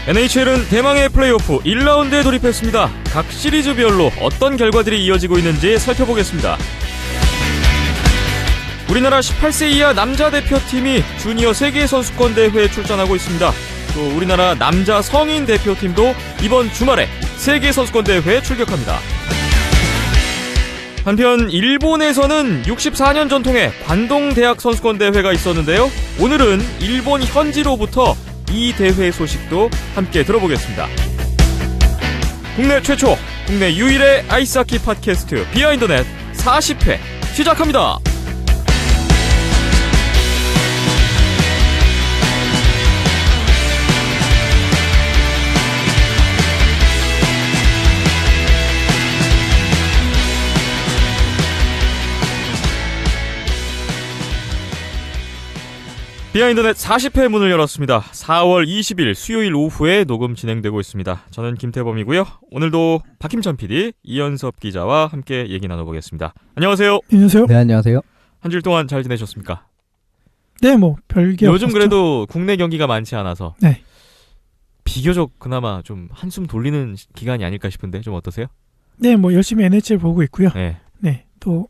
NHL은 대망의 플레이오프 1라운드에 돌입했습니다. 각 시리즈별로 어떤 결과들이 이어지고 있는지 살펴보겠습니다. 우리나라 18세 이하 남자 대표팀이 주니어 세계선수권대회에 출전하고 있습니다. 또 우리나라 남자 성인 대표팀도 이번 주말에 세계선수권대회에 출격합니다. 한편 일본에서는 64년 전통의 관동대학 선수권대회가 있었는데요. 오늘은 일본 현지로부터 이 대회 소식도 함께 들어보겠습니다. 국내 최초, 국내 유일의 아이스하키 팟캐스트 비하인드넷 40회 시작합니다. 비하인드넷 40회 문을 열었습니다. 4월 20일 수요일 오후에 녹음 진행되고 있습니다. 저는 김태범이고요. 오늘도 박힘찬 PD, 이현섭 기자와 함께 얘기 나눠보겠습니다. 안녕하세요. 안녕하세요. 네, 안녕하세요. 한 주일 동안 잘 지내셨습니까? 네, 뭐 별게 요즘 없었죠. 그래도 국내 경기가 많지 않아서 네. 비교적 그나마 좀 한숨 돌리는 기간이 아닐까 싶은데 좀 어떠세요? 네, 뭐 열심히 NHL 보고 있고요. 네. 네, 또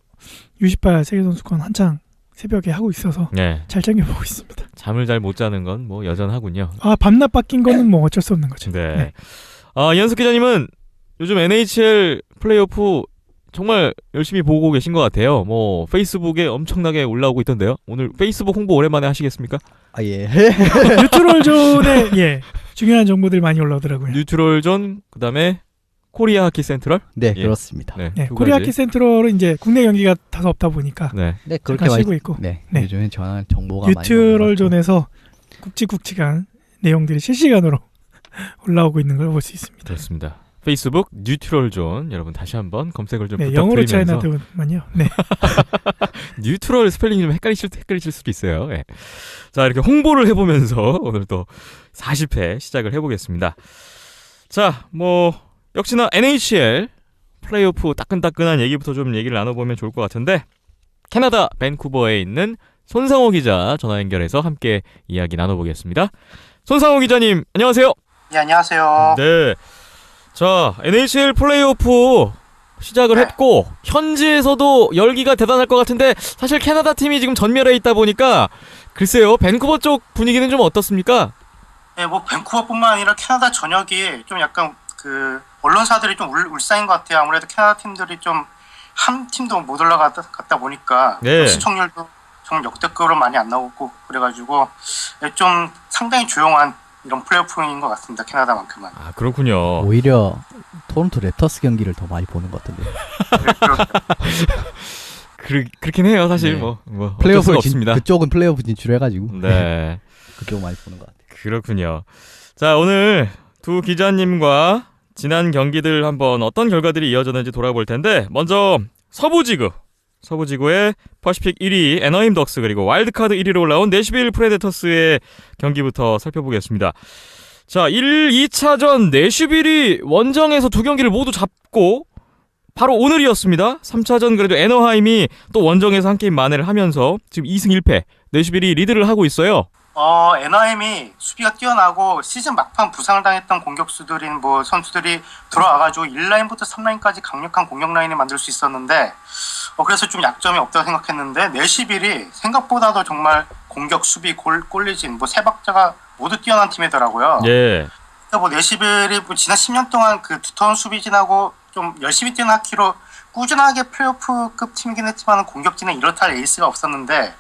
U18 세계선수권 한창 새벽에 하고 있어서 네. 잘 챙겨보고 있습니다. 잠을 잘 못 자는 건 뭐 여전하군요. 아, 밤낮 바뀐 거는 뭐 어쩔 수 없는 거죠. 네. 네. 이현숙 기자님은 요즘 NHL 플레이오프 정말 열심히 보고 계신 것 같아요. 뭐 페이스북에 엄청나게 올라오고 있던데요. 오늘 페이스북 홍보 오랜만에 하시겠습니까? 아, 예. 뉴트럴존에 예, 중요한 정보들 많이 올라오더라고요. 뉴트럴존, 그다음에 코리아 하키 센트럴? 네, 예. 그렇습니다. 네. 네, 두 코리아 가지. 하키 센트럴은 이제 국내 경기가 다소 없다 보니까 네. 네, 그렇게 잠깐 많이 쉬고 있고 네, 네. 요즘엔 전한 정보가 많이 뉴트럴존에서 굵직굵직한 내용들이 실시간으로 올라오고 있는 걸 볼 수 있습니다. 그렇습니다. 페이스북 뉴트럴존 여러분 다시 한번 검색을 좀 네, 영어로 부탁드리면서 차이나더만요. 네. 뉴트럴 스펠링이 좀 헷갈리실 수도 있어요. 네. 자, 이렇게 홍보를 해보면서 오늘 또 40회 시작을 해보겠습니다. 자, 뭐 역시나 NHL 플레이오프 따끈따끈한 얘기부터 좀 얘기를 나눠보면 좋을 것 같은데, 캐나다 밴쿠버에 있는 손상호 기자 전화 연결해서 함께 이야기 나눠보겠습니다. 손상호 기자님, 안녕하세요. 네, 안녕하세요. 네. 자, NHL 플레이오프 시작을 했고, 현지에서도 열기가 대단할 것 같은데, 사실 캐나다 팀이 지금 전멸해 있다 보니까, 글쎄요, 밴쿠버 쪽 분위기는 좀 어떻습니까? 네, 뭐 밴쿠버뿐만 아니라 캐나다 전역이 좀 약간 그 언론사들이 좀 울상인 것 같아요. 아무래도 캐나다 팀들이 좀 한 팀도 못 올라갔다 보니까 네. 시청률도 정말 역대급으로 많이 안 나오고 그래가지고 좀 상당히 조용한 이런 플레이오프인 것 같습니다. 캐나다만큼은. 아, 그렇군요. 오히려 토론토 랩터스 경기를 더 많이 보는 것 같은데. 그렇긴 해요, 사실. 네. 뭐 어쩔 플레이오프 수가 없습니다. 그쪽은 플레이오프 진출해가지고. 네. 그쪽 많이 보는 것 같아요. 그렇군요. 자, 오늘 두 기자님과 지난 경기들 한번 어떤 결과들이 이어졌는지 돌아볼 텐데, 먼저 서부지구의 퍼시픽 1위 애너힘 덕스, 그리고 와일드카드 1위로 올라온 내슈빌 프레데터스의 경기부터 살펴보겠습니다. 자, 1, 2차전 내슈빌이 원정에서 두 경기를 모두 잡고 바로 오늘이었습니다. 3차전 그래도 애너하임이 또 원정에서 한 게임 만회를 하면서 지금 2승 1패 내슈빌이 리드를 하고 있어요. NIM이 수비가 뛰어나고 시즌 막판 부상을 당했던 공격수들인 뭐 선수들이 들어와가지고 1라인부터 3라인까지 강력한 공격 라인을 만들 수 있었는데 그래서 좀 약점이 없다고 생각했는데 내시빌이 생각보다도 정말 공격, 수비, 골리진 뭐 세 박자가 모두 뛰어난 팀이더라고요. 예. 뭐 내시빌이 뭐 지난 10년 동안 그 두터운 수비진하고 좀 열심히 뛰는 하키로 꾸준하게 플레이오프급 팀이긴 했지만 공격진에 이렇다 할 에이스가 없었는데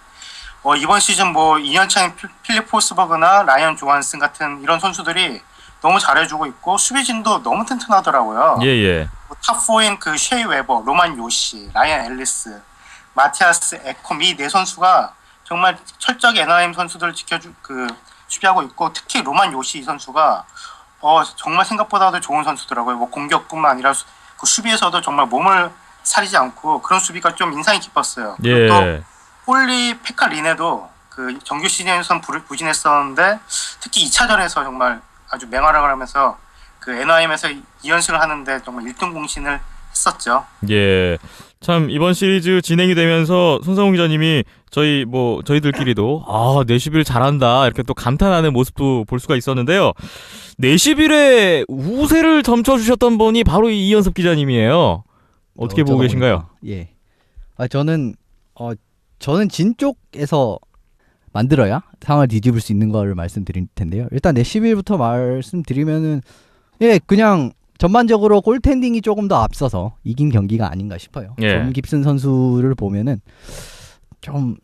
이번 시즌 뭐 2년차인 필립 포스버그나 라이언 조한슨 같은 이런 선수들이 너무 잘해주고 있고 수비진도 너무 튼튼하더라고요. 예. 탑4인 그 쉐이 웨버, 로만 요시, 라이언 앨리스, 마티아스 에콤 이 네 선수가 정말 철저하게 애나임 선수들을 수비하고 있고 특히 로만 요시 이 선수가 정말 생각보다도 좋은 선수더라고요. 뭐 공격뿐만 아니라 그 수비에서도 정말 몸을 사리지 않고 그런 수비가 좀 인상이 깊었어요. 예. 또 폴리 페카 리네도 그 정규 시즌에선 부진했었는데 특히 2차전에서 정말 아주 맹활약을 하면서 그 NIM에서 2연승을 하는데 정말 1등 공신을 했었죠. 예. 참 이번 시리즈 진행이 되면서 손상훈 기자님이 저희들끼리도 내시빌 잘한다 이렇게 또 감탄하는 모습도 볼 수가 있었는데요. 내시빌의 우세를 점쳐주셨던 분이 바로 이 이현섭 기자님이에요. 어떻게 보고 계신가요? 예. 저는 진 쪽에서 만들어야 상황을 뒤집을 수 있는 거를 말씀드릴 텐데요. 일단 내시빌부터 말씀드리면은 그냥 전반적으로 골텐딩이 조금 더 앞서서 이긴 경기가 아닌가 싶어요. 예. 존 깁슨 선수를 보면은 좀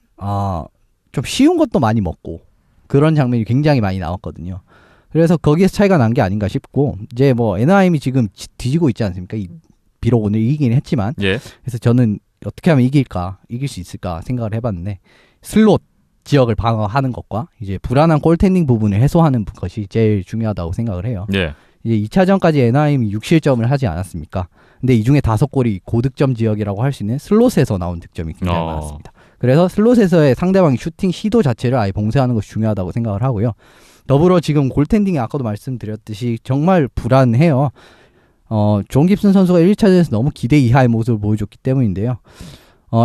쉬운 것도 많이 먹고 그런 장면이 굉장히 많이 나왔거든요. 그래서 거기에서 차이가 난 게 아닌가 싶고 이제 뭐 NIM이 지금 뒤지고 있지 않습니까? 비록 오늘 이기긴 했지만 예. 그래서 저는 어떻게 하면 이길 수 있을까 생각을 해봤는데 슬롯 지역을 방어하는 것과 이제 불안한 골텐딩 부분을 해소하는 것이 제일 중요하다고 생각을 해요. 예. 이제 2차전까지 NIM이 6실점을 하지 않았습니까? 근데 이 중에 5골이 고득점 지역이라고 할 수 있는 슬롯에서 나온 득점이 굉장히 많았습니다. 그래서 슬롯에서의 상대방의 슈팅 시도 자체를 아예 봉쇄하는 것이 중요하다고 생각을 하고요. 더불어 지금 골텐딩이 아까도 말씀드렸듯이 정말 불안해요. 존 깁슨 선수가 1차전에서 너무 기대 이하의 모습을 보여줬기 때문인데요.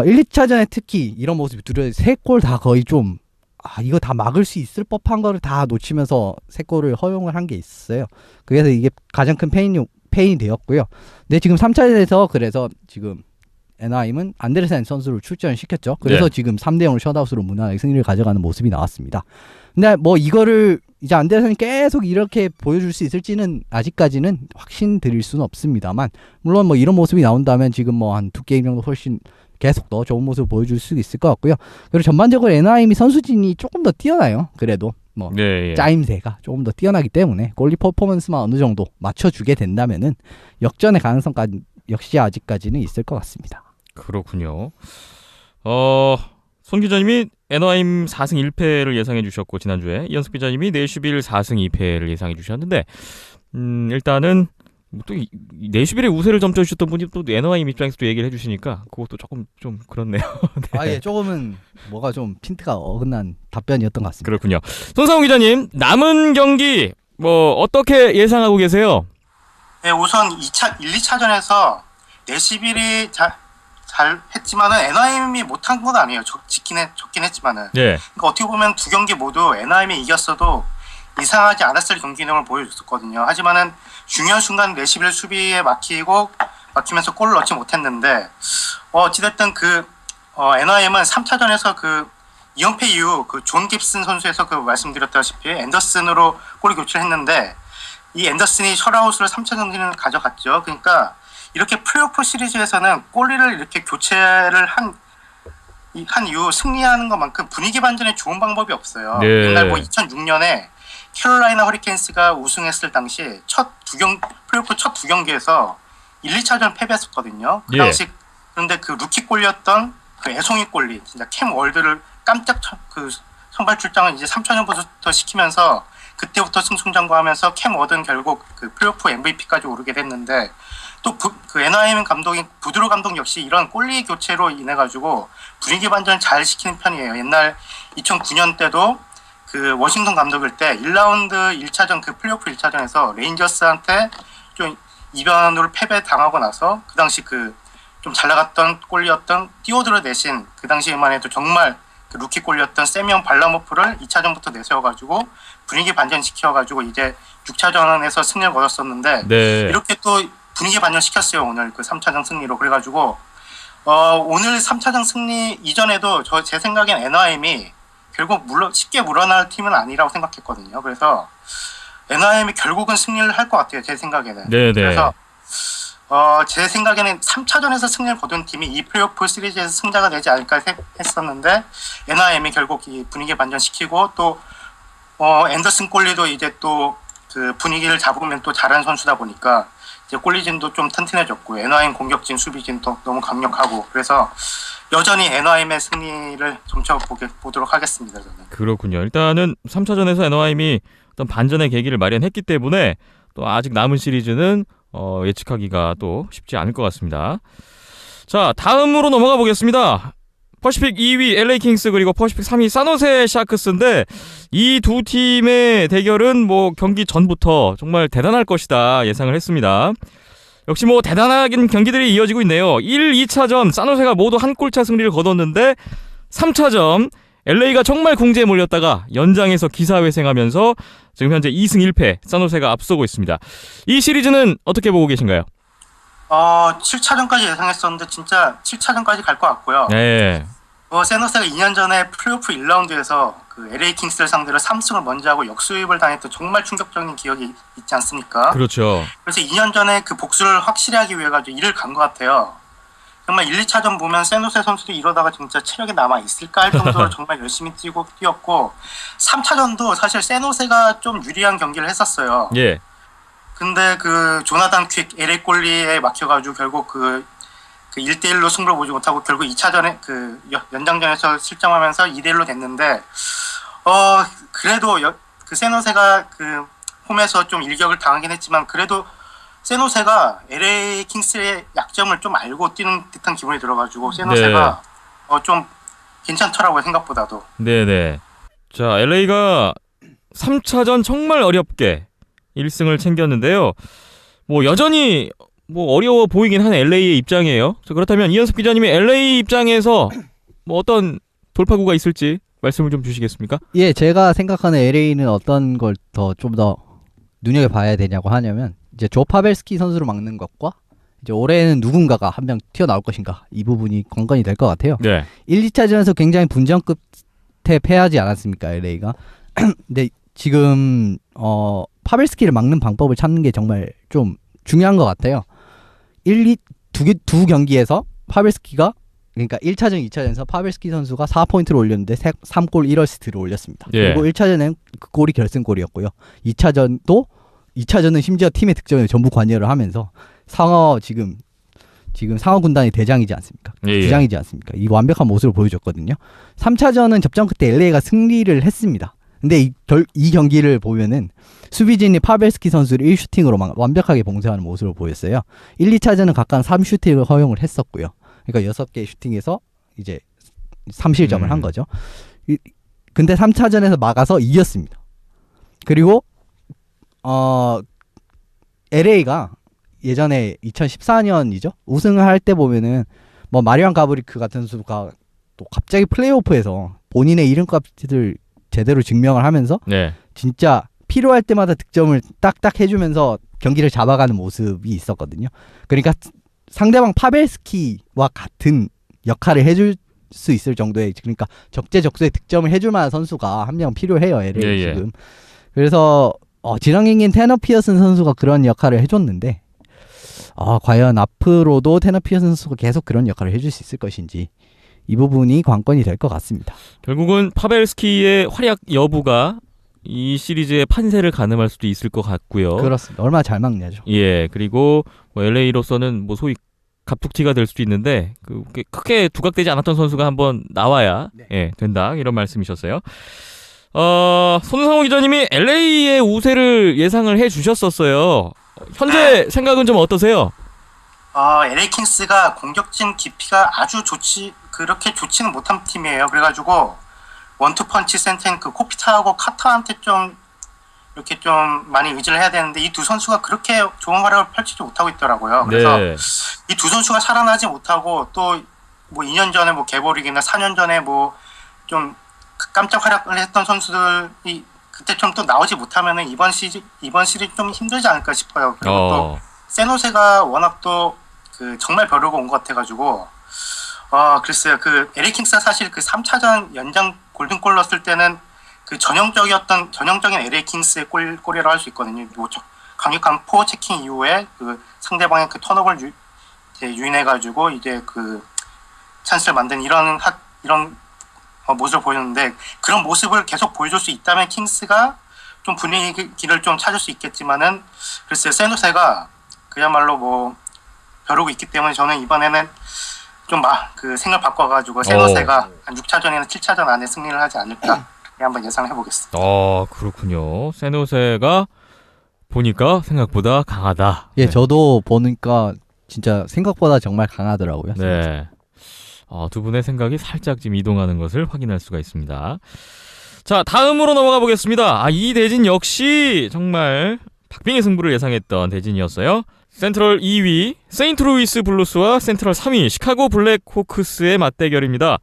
1, 2차전에 특히 이런 모습이 두려워요. 3골 다 거의 좀 이거 다 막을 수 있을 법한 거를 다 놓치면서 3골을 허용을 한 게 있어요. 그래서 이게 가장 큰 페인이 되었고요. 근데 지금 3차전에서 그래서 지금 NIM은 안데르센 선수를 출전을 시켰죠. 그래서 지금 3대0을 셧아웃으로 무난하게 승리를 가져가는 모습이 나왔습니다. 근데 뭐 이거를 이제 안데르센이 계속 이렇게 보여줄 수 있을지는 아직까지는 확신 드릴 수는 없습니다만 물론 뭐 이런 모습이 나온다면 지금 뭐 한 2게임 정도 훨씬 계속 더 좋은 모습을 보여줄 수 있을 것 같고요. 그리고 전반적으로 NIM이 선수진이 조금 더 뛰어나요. 그래도 뭐 짜임새가 조금 더 뛰어나기 때문에 골리 퍼포먼스만 어느 정도 맞춰주게 된다면은 역전의 가능성까지 역시 아직까지는 있을 것 같습니다. 그렇군요. 손 기자님이 NIM 4승 1패를 예상해 주셨고 지난주에 이현숙 기자님이 내슈빌 4승 2패를 예상해 주셨는데 일단은 또 내슈빌의 우세를 점쳐주셨던 분이 또 NIM 입장에서 또 얘기를 해주시니까 그것도 조금 좀 그렇네요. 네. 조금은 뭐가 좀 핀트가 어긋난 답변이었던 것 같습니다. 그렇군요. 손상훈 기자님 남은 경기 뭐 어떻게 예상하고 계세요? 네, 우선 1, 2차전에서 내시빌이 잘 했지만은 NIM이 못한 건 아니에요. 좋긴 했지만은. 예. 그러니까 어떻게 보면 두 경기 모두 NIM이 이겼어도 이상하지 않았을 경기 내용을 보여줬었거든요. 하지만은 중요한 순간 내시빌 수비에 막히면서 골을 넣지 못했는데 어찌됐든 NIM은 3차전에서 이연패 이후 존 깁슨 선수에서 말씀드렸다시피 앤더슨으로 골을 교체를 했는데 이 앤더슨이 셧아웃으로 3차전 승리를 가져갔죠. 그러니까 이렇게 플레이오프 시리즈에서는 골리를 이렇게 교체를 한 이후 승리하는 것만큼 분위기 반전에 좋은 방법이 없어요. 네. 옛날 2006년에 캐롤라이나 허리케인스가 우승했을 당시 플레이오프 첫 두 경기에서 1, 2차전 패배했었거든요. 그 당시 그런데 루키 골이었던 애송이 골리 진짜 캠 월드를 깜짝 선발 출장을 이제 3차전부터 시키면서 그때부터 승승장구하면서 캠 워든 결국 플레이오프 MVP까지 오르게 됐는데 또 NIM 감독인 부드로 감독 역시 이런 골리 교체로 인해 가지고 분위기 반전 잘 시키는 편이에요. 옛날 2009년 때도 워싱턴 감독일 때 1라운드 1차전 플레이오프 1차전에서 레인저스한테 좀 이변으로 패배 당하고 나서 그 당시 좀 잘 나갔던 골리였던 띄오드를 내신 그 당시에만 해도 정말 루키 골리였던 세미언 발라모프를 2차전부터 내세워가지고 분위기 반전시켜가지고 이제 6차전에서 승리를 거뒀었는데 이렇게 또 분위기 반전시켰어요. 오늘 3차전 승리로. 그래가지고 오늘 3차전 승리 이전에도 제 생각엔 NIM이 결국 쉽게 물러날 팀은 아니라고 생각했거든요. 그래서 NIM이 결국은 승리를 할 것 같아요. 제 생각에는. 그래서 제 생각에는 3차전에서 승리를 거둔 팀이 이 플레이오프 시리즈에서 승자가 되지 않을까 했었는데 NIM이 결국 이 분위기 반전시키고 또 앤더슨 꼴리도 이제 또 분위기를 잡으면 또 잘하는 선수다 보니까 이제 골리진도 좀 튼튼해졌고 NIM 공격진 수비진도 너무 강력하고 그래서 여전히 NIM의 승리를 점쳐보도록 하겠습니다. 저는. 그렇군요. 일단은 3차전에서 NIM이 어떤 반전의 계기를 마련했기 때문에 또 아직 남은 시리즈는 예측하기가 또 쉽지 않을 것 같습니다. 자, 다음으로 넘어가 보겠습니다. 퍼시픽 2위 LA 킹스 그리고 퍼시픽 3위 산호세 샤크스인데 이 두 팀의 대결은 뭐 경기 전부터 정말 대단할 것이다 예상을 했습니다. 역시 뭐 대단한 경기들이 이어지고 있네요. 1, 2차전 산호세가 모두 한 골차 승리를 거뒀는데 3차전 LA가 정말 공지에 몰렸다가 연장에서 기사회생하면서 지금 현재 2승 1패 산호세가 앞서고 있습니다. 이 시리즈는 어떻게 보고 계신가요? 7차전까지 예상했었는데 진짜 7차전까지 갈 것 같고요. 네. 샌호세가 2년 전에 플레이오프 1라운드에서 그 LA 킹스를 상대로 3승을 먼저 하고 역수입을 당했던 정말 충격적인 기억이 있지 않습니까? 그렇죠. 그래서 2년 전에 그 복수를 확실히 하기 위해 가지고 이를 간 것 같아요. 정말 1, 2차전 보면 샌호세 선수도 이러다가 진짜 체력이 남아 있을까 할 정도로 정말 열심히 뛰었고 3차전도 사실 샌호세가 좀 유리한 경기를 했었어요. 예. 근데 그 조나단 퀵 LA 골리에 막혀가지고 결국 그 1대1로 승부를 보지 못하고 결국 2차전에 그 연장전에서 실점하면서 2대1로 됐는데 그래도 그 샌호세가 그 홈에서 좀 일격을 당하긴 했지만 그래도 샌호세가 LA 킹스의 약점을 좀 알고 뛰는 듯한 기분이 들어가지고 샌호세가 좀 괜찮더라고요, 생각보다도. 네네. 자, LA가 3차전 정말 어렵게 1승을 챙겼는데요. 뭐 여전히 뭐 어려워 보이긴 하는 LA의 입장이에요. 자, 그렇다면 이현섭 기자님이 LA 입장에서 뭐 어떤 돌파구가 있을지 말씀을 좀 주시겠습니까? 예, 제가 생각하는 LA는 어떤 걸 더 좀 더 눈여겨봐야 되냐고 하냐면 이제 조 파벨스키 선수를 막는 것과 이제 올해는 누군가가 한 명 튀어나올 것인가 이 부분이 관건이 될 것 같아요. 네. 1, 2차전에서 굉장히 분전 끝에 패하지 않았습니까, LA가? 근데 지금 파벨스키를 막는 방법을 찾는 게 정말 좀 중요한 것 같아요. 두 경기에서 파벨스키가 그러니까 1차전, 2차전에서 파벨스키 선수가 4포인트를 올렸는데 3골 1어시스트를 올렸습니다. 예. 그리고 1차전엔 그 골이 결승골이었고요. 2차전은 심지어 팀의 득점에 전부 관여를 하면서 지금 상어 군단의 대장이지 않습니까? 예. 주장이지 않습니까? 이 완벽한 모습을 보여줬거든요. 3차전은 접전 끝에 LA가 승리를 했습니다. 근데 이 경기를 보면은 수비진이 파벨스키 선수를 1슈팅으로 완벽하게 봉쇄하는 모습을 보였어요. 1, 2차전은 각각 3슈팅을 허용을 했었고요. 그러니까 6개의 슈팅에서 이제 3실점을 한 거죠. 근데 3차전에서 막아서 이겼습니다. 그리고 LA가 예전에 2014년이죠. 우승을 할 때 보면은 뭐 마리안 가브리크 같은 선수가 또 갑자기 플레이오프에서 본인의 이름값을 제대로 증명을 하면서 네. 진짜 필요할 때마다 득점을 딱딱 해주면서 경기를 잡아가는 모습이 있었거든요. 그러니까 상대방 파벨스키와 같은 역할을 해줄 수 있을 정도의, 그러니까 적재적소에 득점을 해줄 만한 선수가 한 명 필요해요, LA 지금. 그래서 지랑행인 테너 피어슨 선수가 그런 역할을 해줬는데 과연 앞으로도 테너 피어슨 선수가 계속 그런 역할을 해줄 수 있을 것인지 이 부분이 관건이 될 것 같습니다. 결국은 파벨스키의 활약 여부가 이 시리즈의 판세를 가늠할 수도 있을 것 같고요. 그렇습니다. 얼마나 잘 막냐죠. 예, 그리고 뭐 LA로서는 뭐 소위 갑툭튀가 될 수도 있는데 크게 두각되지 않았던 선수가 한번 나와야 된다 이런 말씀이셨어요. 손상호 기자님이 LA의 우세를 예상을 해주셨었어요. 현재 생각은 좀 어떠세요? LA 킹스가 공격진 깊이가 그렇게 좋지는 못한 팀이에요. 그래가지고 원투펀치 센터인 그 코피타하고 카타한테 좀 이렇게 좀 많이 의지를 해야 되는데 이 두 선수가 그렇게 좋은 활약을 펼치지 못하고 있더라고요. 그래서 이 두 선수가 살아나지 못하고 또 뭐 2년 전에 뭐 개보릭이나 4년 전에 뭐 좀 깜짝 활약을 했던 선수들이 그때 좀 또 나오지 못하면은 이번 시리즈 좀 힘들지 않을까 싶어요. 그리고 또 샌호세가 워낙 또 그 정말 벼르고 온 것 같아가지고 글쎄요. 그 LA 킹스가 사실 그 3차전 연장 골든골 넣었을 때는 그 전형적인 LA 킹스의 골이라고 할 수 있거든요. 뭐 강력한 포어 체킹 이후에 그 상대방의 그 턴오버를 유인해가지고 이제 그 찬스를 만든 이런 모습을 보였는데 그런 모습을 계속 보여줄 수 있다면 킹스가 좀 분위기를 좀 찾을 수 있겠지만은 글쎄요. 샌호세가 그야말로 뭐 벼르고 있기 때문에 저는 이번에는 좀 그 생각을 바꿔가지고 샌호세가 한 6차전이나 7차전 안에 승리를 하지 않을까 한번 예상을 해보겠습니다. 그렇군요. 샌호세가 보니까 생각보다 강하다. 예, 저도 보니까 진짜 생각보다 정말 강하더라고요. 네. 두 분의 생각이 살짝 지금 이동하는 것을 확인할 수가 있습니다. 자, 다음으로 넘어가 보겠습니다. 이 대진 역시 정말 박빙의 승부를 예상했던 대진이었어요. 센트럴 2위 세인트루이스 블루스와 센트럴 3위 시카고 블랙호크스의 맞대결입니다.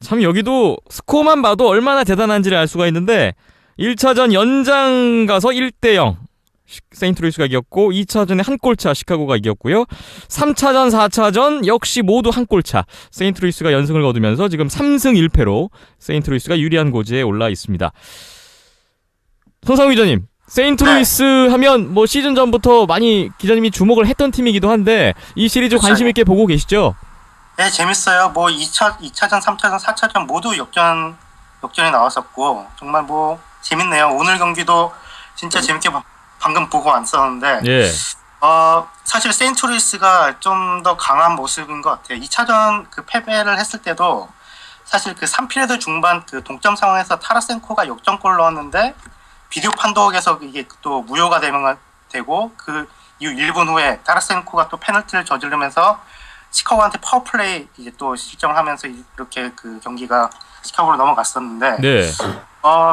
참 여기도 스코어만 봐도 얼마나 대단한지를 알 수가 있는데 1차전 연장 가서 1대0 세인트루이스가 이겼고 2차전에 한 골차 시카고가 이겼고요. 3차전, 4차전 역시 모두 한 골차 세인트루이스가 연승을 거두면서 지금 3승 1패로 세인트루이스가 유리한 고지에 올라 있습니다. 손상우 기자님, 세인트루이스 하면 뭐 시즌 전부터 많이 기자님이 주목을 했던 팀이기도 한데 이 시리즈 관심 있게 보고 계시죠? 네, 재밌어요. 뭐 2차전, 3차전, 4차전 모두 역전이 나왔었고 정말 뭐 재밌네요. 오늘 경기도 진짜 재밌게 방금 보고 왔었는데 예. 사실 세인트루이스가 좀 더 강한 모습인 것 같아요. 2차전 그 패배를 했을 때도 사실 그 3피리어드 중반 그 동점 상황에서 타라센코가 역전골 넣었는데 비디오 판독에서 이게 또 무효가 되고 그 이후 1분 후에 타라센코가 또 페널티를 저지르면서 시카고한테 파워플레이 이제 또 실점을 하면서 이렇게 그 경기가 시카고로 넘어갔었는데 네.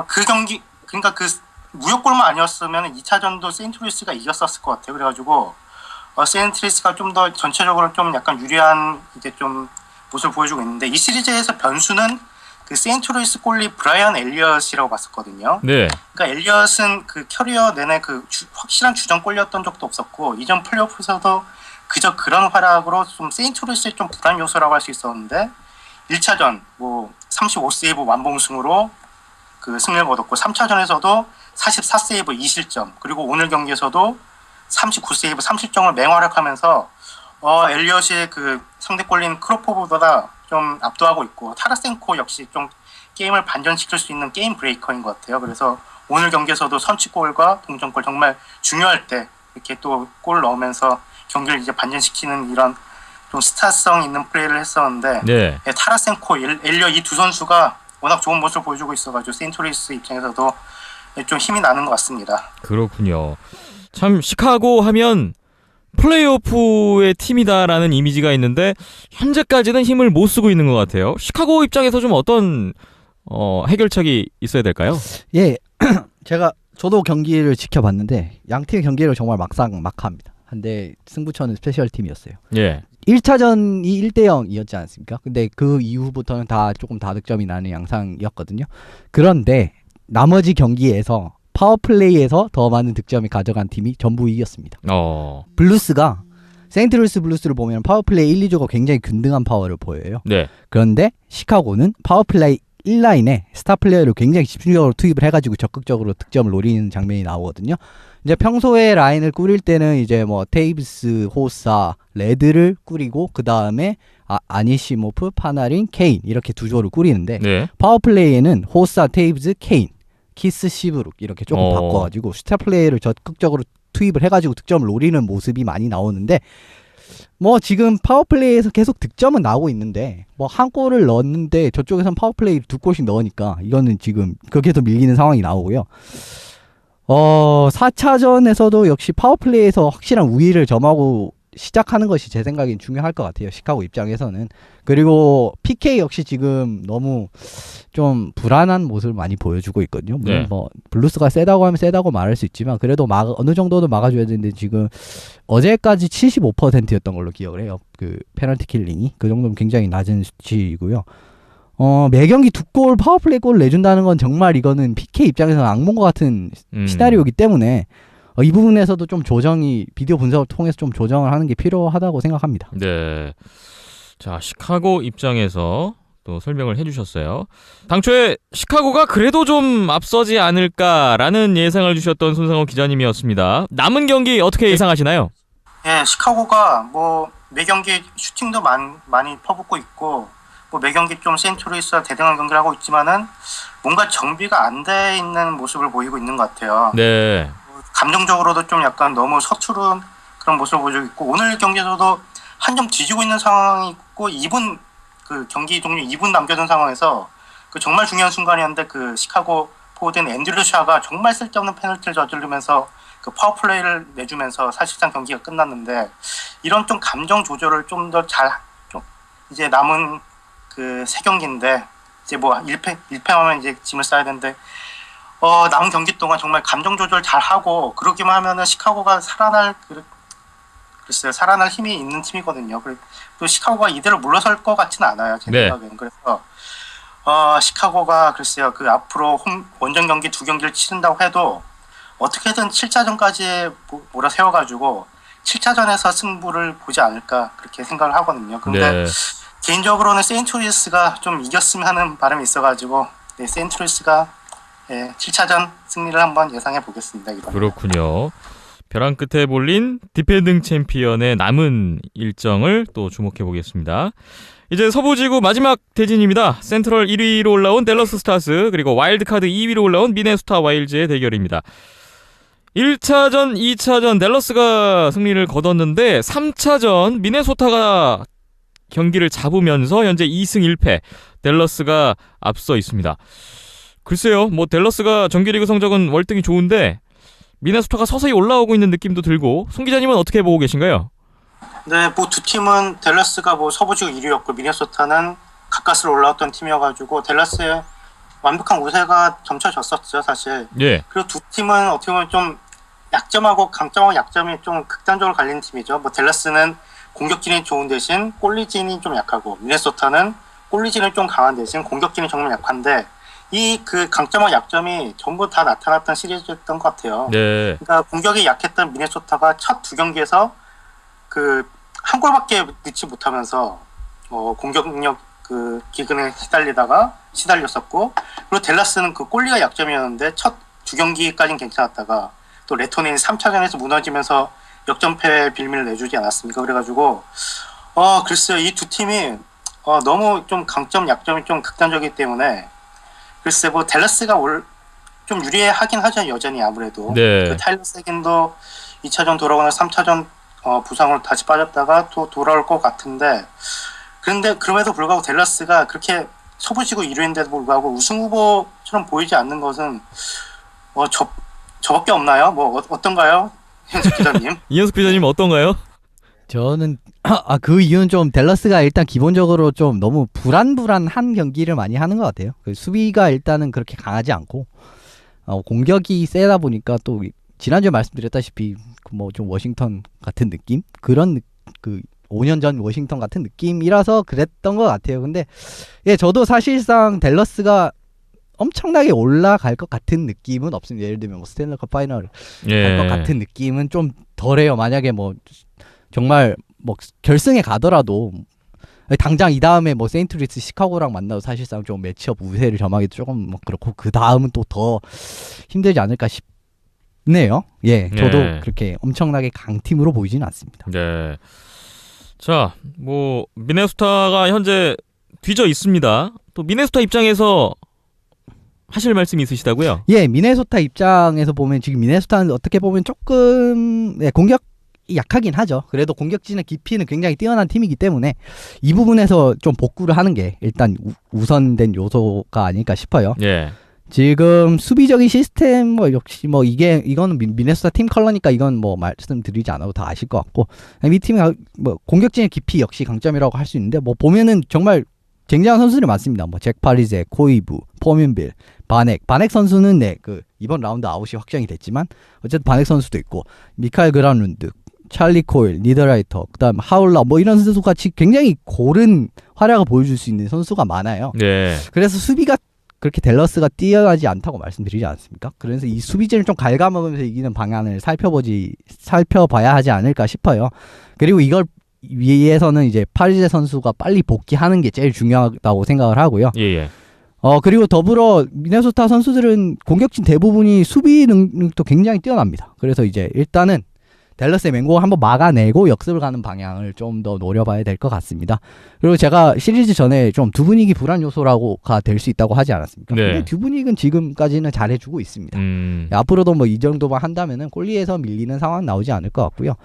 그 경기 그러니까 그 무효골만 아니었으면 2차전도 세인트루이스가 이겼었을 것 같아요. 그래가지고 세인트루이스가 좀 더 전체적으로 좀 약간 유리한 이제 좀 모습을 보여주고 있는데 이 시리즈에서 변수는 그 세인트루이스 골리 브라이언 엘리엇이라고 봤었거든요. 네. 그러니까 엘리엇은 그 캐리어 내내 그 확실한 주전골이었던 적도 없었고 이전 플레이오프에서도 그저 그런 활약으로 좀 세인트루이스의 좀 불안 요소라고 할 수 있었는데 1차전 뭐 35세이브 완봉승으로 그 승리를 거뒀고 3차전에서도 44세이브 2실점 그리고 오늘 경기에서도 39세이브 3실점을 맹활약하면서 엘리엇의 그 상대골린 크로포보다 좀 압도하고 있고 타라센코 역시 좀 게임을 반전시킬 수 있는 게임 브레이커인 것 같아요. 그래서 오늘 경기에서도 선취골과 동점골 정말 중요할 때 이렇게 또 골 넣으면서 경기를 이제 반전시키는 이런 좀 스타성 있는 플레이를 했었는데 네. 타라센코, 엘리엇 이 두 선수가 워낙 좋은 모습을 보여주고 있어가지고 세인트루이스 입장에서도 좀 힘이 나는 것 같습니다. 그렇군요. 참 시카고 하면 플레이오프의 팀이다라는 이미지가 있는데 현재까지는 힘을 못 쓰고 있는 것 같아요. 시카고 입장에서 좀 어떤 해결책이 있어야 될까요? 예, 저도 경기를 지켜봤는데 양 팀의 경기를 정말 막합니다. 한데 승부처는 스페셜 팀이었어요. 예. 1차전이 1대0이었지 않습니까? 근데 그 이후부터는 다 조금 다득점이 나는 양상이었거든요. 그런데 나머지 경기에서 파워플레이에서 더 많은 득점을 가져간 팀이 전부 이겼습니다. 블루스가 세인트루이스 블루스를 보면 파워플레이 1, 2조가 굉장히 균등한 파워를 보여요. 네. 그런데 시카고는 파워플레이 1라인에 스타 플레이어를 굉장히 집중적으로 투입을 해가지고 적극적으로 득점을 노리는 장면이 나오거든요. 이제 평소에 라인을 꾸릴 때는 이제 뭐 테이브스, 호사, 레드를 꾸리고 그 다음에 아니시모프, 파나린, 케인 이렇게 두 조를 꾸리는데 네. 파워플레이에는 호사, 테이브스, 케인, 키스, 시브룩 이렇게 조금 바꿔가지고 스타 플레이를 적극적으로 투입을 해가지고 득점을 노리는 모습이 많이 나오는데 뭐 지금 파워플레이에서 계속 득점은 나오고 있는데 뭐 한 골을 넣었는데 저쪽에선 파워플레이 두 골씩 넣으니까 이거는 지금 그렇게 해서 밀리는 상황이 나오고요. 4차전에서도 역시 파워플레이에서 확실한 우위를 점하고 시작하는 것이 제 생각엔 중요할 것 같아요. 시카고 입장에서는. 그리고 PK 역시 지금 너무 좀 불안한 모습을 많이 보여주고 있거든요. 물론 네. 뭐 블루스가 세다고 하면 세다고 말할 수 있지만 그래도 어느 정도는 막아줘야 되는데 지금 어제까지 75%였던 걸로 기억을 해요. 그 페널티 킬링이. 그 정도면 굉장히 낮은 수치이고요. 매 경기 두 골 파워플레이 골을 내준다는 건 정말 이거는 PK 입장에서는 악몽과 같은 시나리오이기 때문에 이 부분에서도 좀 조정이 비디오 분석을 통해서 좀 조정을 하는 게 필요하다고 생각합니다. 네. 자, 시카고 입장에서 또 설명을 해주셨어요. 당초에 시카고가 그래도 좀 앞서지 않을까라는 예상을 주셨던 손상호 기자님이었습니다. 남은 경기 어떻게 예상하시나요? 예, 시카고가 뭐 매 경기 슈팅도 많이 퍼붓고 있고 뭐 매 경기 좀 세인트루이스와 대등한 경기를 하고 있지만은 뭔가 정비가 안 돼 있는 모습을 보이고 있는 것 같아요. 네. 감정적으로도 좀 약간 너무 서투른 그런 모습을 보여주고 있고 오늘 경기에서도 한 점 뒤지고 있는 상황이 있고 2분 그 경기 종료 2분 남겨둔 상황에서 그 정말 중요한 순간이었는데 그 시카고 포워드인 앤드류 샤가 정말 쓸데없는 페널티를 저지르면서 그 파워플레이를 내주면서 사실상 경기가 끝났는데 이런 좀 감정 조절을 좀 더 잘 좀 이제 남은 그 세 경기인데 이제 뭐 1패하면 이제 짐을 싸야 되는데 남은 경기 동안 정말 감정 조절 잘 하고 그러기만 하면은 시카고가 살아날 글쎄요, 살아날 힘이 있는 팀이거든요. 그리고 또 시카고가 이대로 물러설 것 같지는 않아요. 제 네. 생각에는. 그래서 시카고가 글쎄요, 그 앞으로 원정 경기 2경기를 치른다고 해도 어떻게든 7차전까지 몰아세워가지고 7차전에서 승부를 보지 않을까 그렇게 생각을 하거든요. 그런데 네. 개인적으로는 세인트루이스가 좀 이겼으면 하는 바람이 있어가지고 네, 세인트루이스가 7차전 승리를 한번 예상해 보겠습니다. 이번에. 그렇군요. 벼랑 끝에 몰린 디펜딩 챔피언의 남은 일정을 또 주목해 보겠습니다. 이제 서부지구 마지막 대진입니다. 센트럴 1위로 올라온 댈러스 스타즈 그리고 와일드카드 2위로 올라온 미네소타 와일즈의 대결입니다. 1차전, 2차전 댈러스가 승리를 거뒀는데 3차전 미네소타가 경기를 잡으면서 현재 2승 1패 댈러스가 앞서 있습니다. 글쎄요, 뭐 댈러스가 정규리그 성적은 월등히 좋은데 미네소타가 서서히 올라오고 있는 느낌도 들고 송 기자님은 어떻게 보고 계신가요? 네, 뭐 두 팀은 댈러스가 뭐 서부지구 1위였고 미네소타는 가까스로 올라왔던 팀이어가지고 댈러스의 완벽한 우세가 점쳐졌었죠, 사실. 예. 그리고 두 팀은 어떻게 보면 좀 약점하고 강점하고 약점이 좀 극단적으로 갈리는 팀이죠. 뭐 댈러스는 공격진이 좋은 대신 골리진이 좀 약하고 미네소타는 골리진이 좀 강한 대신 공격진이 정말 약한데 이 그 강점과 약점이 전부 다 나타났던 시리즈였던 것 같아요. 네. 그러니까 공격이 약했던 미네소타가 첫 2경기에서 그 한 골밖에 넣지 못하면서 공격력 그 기근에 시달렸었고 그리고 댈러스는 그 골리가 약점이었는데 첫 2경기까지는 괜찮았다가 또 레토네이 3차전에서 무너지면서 역전패 빌미를 내주지 않았습니까? 그래가지고 글쎄요, 이 두 팀이 너무 좀 강점 약점이 좀 극단적이기 때문에 글쎄 뭐 댈러스가 좀 유리하긴 하죠, 여전히. 아무래도 네. 그 타일러 세긴도 2차전 돌아오는 3차전 부상으로 다시 빠졌다가 또 돌아올 것 같은데 그런데 그럼에도 불구하고 댈러스가 그렇게 서부지구 1위인데도 불구하고 우승 후보처럼 보이지 않는 것은 저밖에 없나요? 뭐 어떤가요, 현숙 기자님? 이현숙 기자님 어떤가요? 저는 그 이유는 좀 댈러스가 일단 기본적으로 좀 너무 불안한 경기를 많이 하는 것 같아요. 그 수비가 일단은 그렇게 강하지 않고 공격이 세다 보니까 또 지난주에 말씀드렸다시피 뭐 좀 워싱턴 같은 느낌? 그런 그 5년 전 워싱턴 같은 느낌이라서 그랬던 것 같아요. 근데 저도 사실상 댈러스가 엄청나게 올라갈 것 같은 느낌은 없습니다. 예를 들면 뭐 스탠리컵 파이널 갈 것 같은 느낌은 좀 덜해요. 만약에 뭐 정말 뭐 결승에 가더라도 당장 이 다음에 뭐 세인트루이스 시카고랑 만나도 사실상 좀 매치업 우세를 점하기도 조금 뭐 그렇고 그 다음은 또 더 힘들지 않을까 싶네요. 저도 그렇게 엄청나게 강팀으로 보이지는 않습니다. 네. 자, 뭐 미네소타가 현재 뒤져 있습니다. 또 미네소타 입장에서 하실 말씀이 있으시다고요? 미네소타 입장에서 보면 지금 미네소타는 어떻게 보면 조금 공격이 약하긴 하죠. 그래도 공격진의 깊이는 굉장히 뛰어난 팀이기 때문에 이 부분에서 좀 복구를 하는 게 일단 우선된 요소가 아닐까 싶어요. 예. 지금 수비적인 시스템 뭐 역시 뭐 이거는 미네소타 팀 컬러니까 이건 뭐 말씀드리지 않아도 다 아실 것 같고 이 팀이 뭐 공격진의 깊이 역시 강점이라고 할 수 있는데 뭐 보면은 정말 쟁쟁한 선수들이 많습니다. 뭐 잭 파리제, 코이부, 포민빌, 바넥 선수는 그 이번 라운드 아웃이 확정이 됐지만 어쨌든 바넥 선수도 있고 미카엘 그란룬드, 찰리 코일, 니더라이터, 그다음 하울라 뭐 이런 선수 같이 굉장히 고른 활약을 보여줄 수 있는 선수가 많아요. 네. 그래서 수비가 그렇게 댈러스가 뛰어나지 않다고 말씀드리지 않습니까? 그래서 이 수비진을 좀 갉아먹으면서 이기는 방안을 살펴봐야 하지 않을까 싶어요. 그리고 이걸 위해서는 이제 파리제 선수가 빨리 복귀하는 게 제일 중요하다고 생각을 하고요. 예. 그리고 더불어 미네소타 선수들은 공격진 대부분이 수비 능력도 굉장히 뛰어납니다. 그래서 이제 일단은 댈러스의 맹공을 한번 막아내고 역습을 가는 방향을 좀 더 노려봐야 될 것 같습니다. 그리고 제가 시리즈 전에 좀 두 분위기 불안 요소라고가 될 수 있다고 하지 않았습니까? 네. 근데 두 분위기는 지금까지는 잘해주고 있습니다. 앞으로도 뭐 이 정도만 한다면은 꼴리에서 밀리는 상황은 나오지 않을 것 같고요.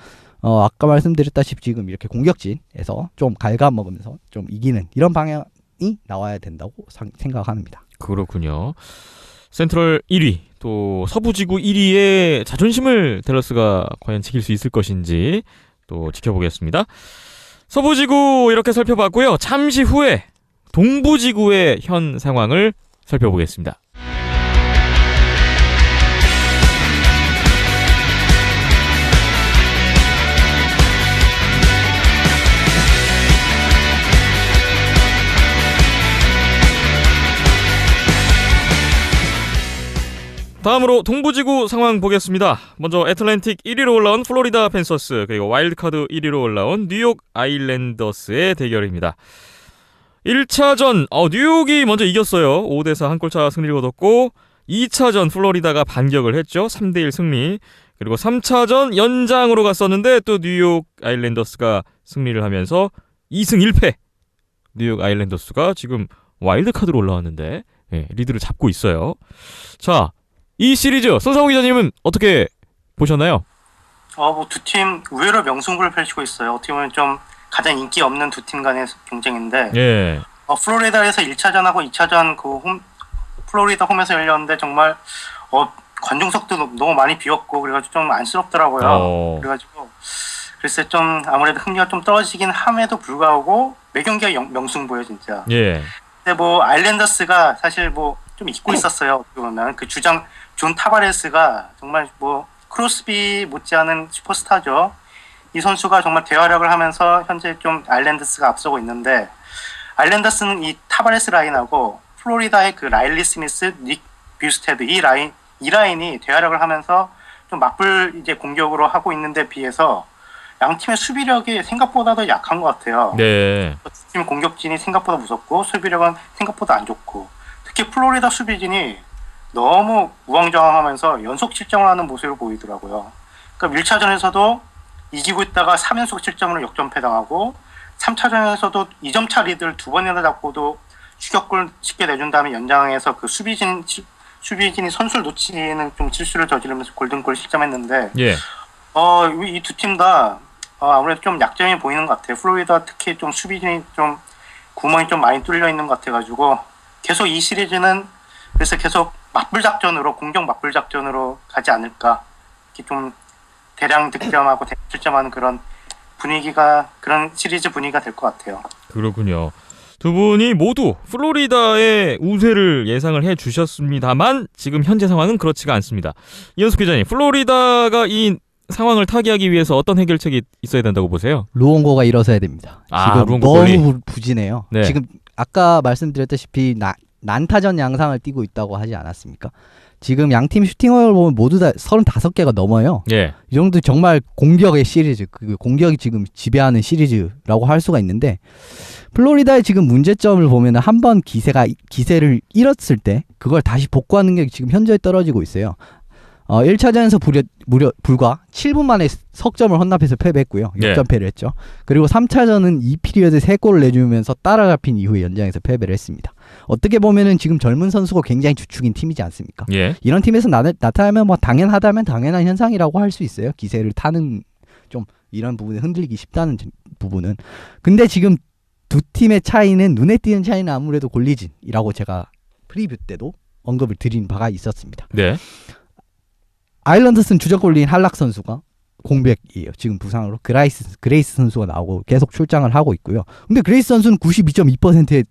아까 말씀드렸다시피 지금 이렇게 공격진에서 좀 갉아먹으면서 좀 이기는 이런 방향이 나와야 된다고 생각합니다. 그렇군요. 센트럴 1위 또 서부지구 1위의 자존심을 댈러스가 과연 지킬 수 있을 것인지 또 지켜보겠습니다. 서부지구 이렇게 살펴봤고요. 잠시 후에 동부지구의 현 상황을 살펴보겠습니다. 다음으로 동부지구 상황 보겠습니다. 먼저 애틀랜틱 1위로 올라온 플로리다 팬서스 그리고 와일드카드 1위로 올라온 뉴욕 아일랜더스의 대결입니다. 1차전 뉴욕이 먼저 이겼어요. 5대4 한 골차 승리를 거뒀고 2차전 플로리다가 반격을 했죠. 3대1 승리. 그리고 3차전 연장으로 갔었는데 또 뉴욕 아일랜더스가 승리를 하면서 2승 1패. 뉴욕 아일랜더스가 지금 와일드카드로 올라왔는데 리드를 잡고 있어요. 자, 이 시리즈 손상호 기자님은 어떻게 보셨나요? 뭐 두 팀 의외로 명승부를 펼치고 있어요. 어떻게 보면 좀 가장 인기 없는 두 팀 간의 경쟁인데 예. 플로리다에서 1차전하고 2차전 플로리다 홈에서 열렸는데 정말 관중석도 너무 많이 비었고 그래가지고 좀 안쓰럽더라고요. 그래가지고 글쎄 좀 아무래도 흥미가 좀 떨어지긴 함에도 불구하고 매 경기가 명승부예요 진짜. 예. 근데 뭐 아일랜더스가 사실 뭐 좀 잊고 있었어요. 어떻게 보면 그 주장 존 타바레스가 정말 뭐 크로스비 못지않은 슈퍼스타죠. 이 선수가 정말 대활약을 하면서 현재 좀 아일랜더스가 앞서고 있는데 아일랜더스는 이 타바레스 라인하고 플로리다의 그 라일리 스미스, 닉 뷰스테드 이 라인이 대활약을 하면서 좀 맞불 이제 공격으로 하고 있는데 비해서 양 팀의 수비력이 생각보다 더 약한 것 같아요. 네. 팀 공격진이 생각보다 무섭고 수비력은 생각보다 안 좋고 특히 플로리다 수비진이 너무 우왕좌왕하면서 연속 실점을 하는 모습을 보이더라고요. 그러니까 1차전에서도 이기고 있다가 3연속 실점으로 역전패당하고 3차전에서도 2점차 리드를 두 번이나 잡고도 추격골 쉽게 내준 다음에 연장에서 그 수비진이 선수를 놓치는 좀 실수를 저지르면서 골든골 실점했는데 예. 이 두 팀 다 아무래도 좀 약점이 보이는 것 같아요. 플로리다 특히 좀 수비진이 좀 구멍이 좀 많이 뚫려 있는 것 같아가지고 계속 이 시리즈는 그래서 계속 맞불 작전으로 공격 맞불 작전으로 가지 않을까 이렇게 좀 대량 득점하고 실점하는 그런 시리즈 분위기가 될 것 같아요. 그렇군요. 두 분이 모두 플로리다의 우세를 예상을 해주셨습니다만 지금 현재 상황은 그렇지가 않습니다. 이현숙 기자님, 플로리다가 이 상황을 타개하기 위해서 어떤 해결책이 있어야 된다고 보세요? 루옹고가 일어서야 됩니다. 지금 루옹고 너무 골리. 부진해요. 네. 지금 아까 말씀드렸다시피 난타전 양상을 띠고 있다고 하지 않았습니까? 지금 양팀 슈팅을 보면 모두 다 35개가 넘어요. 예. 이 정도 정말 공격의 시리즈, 그 공격이 지금 지배하는 시리즈라고 할 수가 있는데 플로리다의 지금 문제점을 보면 한 번 기세를 잃었을 때 그걸 다시 복구하는 게 지금 현저히 떨어지고 있어요. 1차전에서 불과 7분 만에 석점을 헌납해서 패배했고요. 네. 역전패를 했죠. 그리고 3차전은 2피리어드 3골을 내주면서 따라잡힌 이후에 연장에서 패배를 했습니다. 어떻게 보면은 지금 젊은 선수가 굉장히 주축인 팀이지 않습니까? 예. 이런 팀에서 나타나면 뭐 당연하다면 당연한 현상이라고 할 수 있어요. 기세를 타는 좀 이런 부분에 흔들리기 쉽다는 부분은. 근데 지금 두 팀의 차이는 눈에 띄는 차이는 아무래도 골리진이라고 제가 프리뷰 때도 언급을 드린 바가 있었습니다. 네. 아일랜더스는 주력 골리인 할락 선수가 공백이에요. 지금 부상으로 그레이스 선수가 나오고 계속 출장을 하고 있고요. 근데 그레이스 선수는 92.2%의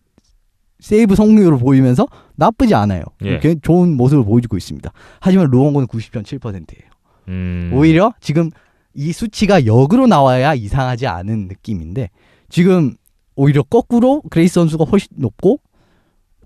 세이브 성공률을 보이면서 나쁘지 않아요. 예. 좋은 모습을 보여주고 있습니다. 하지만 루옹고는 90.7%예요. 오히려 지금 이 수치가 역으로 나와야 이상하지 않은 느낌인데 지금 오히려 거꾸로 그레이스 선수가 훨씬 높고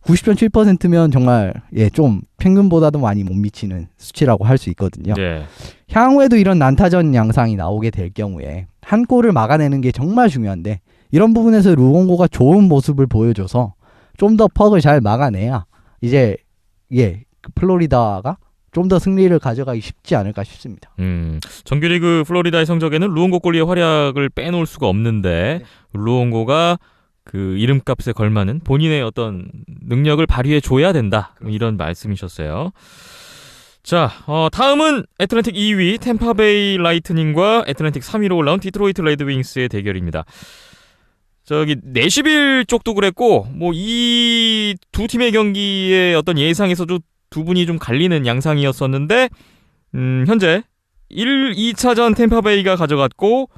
90.7%면 정말 좀 평균보다도 많이 못 미치는 수치라고 할 수 있거든요. 네. 향후에도 이런 난타전 양상이 나오게 될 경우에 한 골을 막아내는 게 정말 중요한데 이런 부분에서 루옹고가 좋은 모습을 보여줘서 좀 더 퍽을 잘 막아내야 이제 플로리다가 좀 더 승리를 가져가기 쉽지 않을까 싶습니다. 정규리그 플로리다의 성적에는 루옹고 골리의 활약을 빼놓을 수가 없는데 루옹고가 그 이름값에 걸맞는 본인의 어떤 능력을 발휘해 줘야 된다. 이런 말씀이셨어요. 자, 다음은 애틀랜틱 2위 템파베이 라이트닝과 애틀랜틱 3위로 올라온 디트로이트 레드윙스의 대결입니다. 저기 내시빌 쪽도 그랬고 뭐 이 두 팀의 경기의 어떤 예상에서도 두 분이 좀 갈리는 양상이었었는데 현재 2차전 템파베이가 가져갔고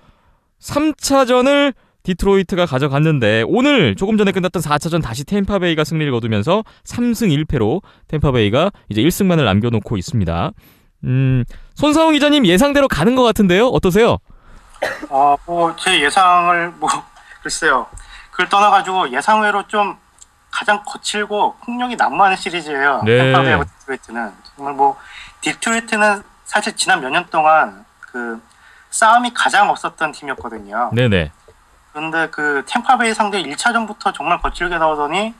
3차전을 디트로이트가 가져갔는데 오늘 조금 전에 끝났던 4차전 다시 템파베이가 승리를 거두면서 3승 1패로 템파베이가 이제 1승만을 남겨놓고 있습니다. 손상훈 기자님 예상대로 가는 것 같은데요? 어떠세요? 제 예상을 글쎄요. 그걸 떠나가지고 예상외로 좀 가장 거칠고 폭력이 난무하는 시리즈예요. 네. 템파베이하고 디트로이트는 정말 뭐 디트로이트는 사실 지난 몇 년 동안 그 싸움이 가장 없었던 팀이었거든요. 네네. 그런데 그 템파베이 상대 1차전부터 정말 거칠게 나오더니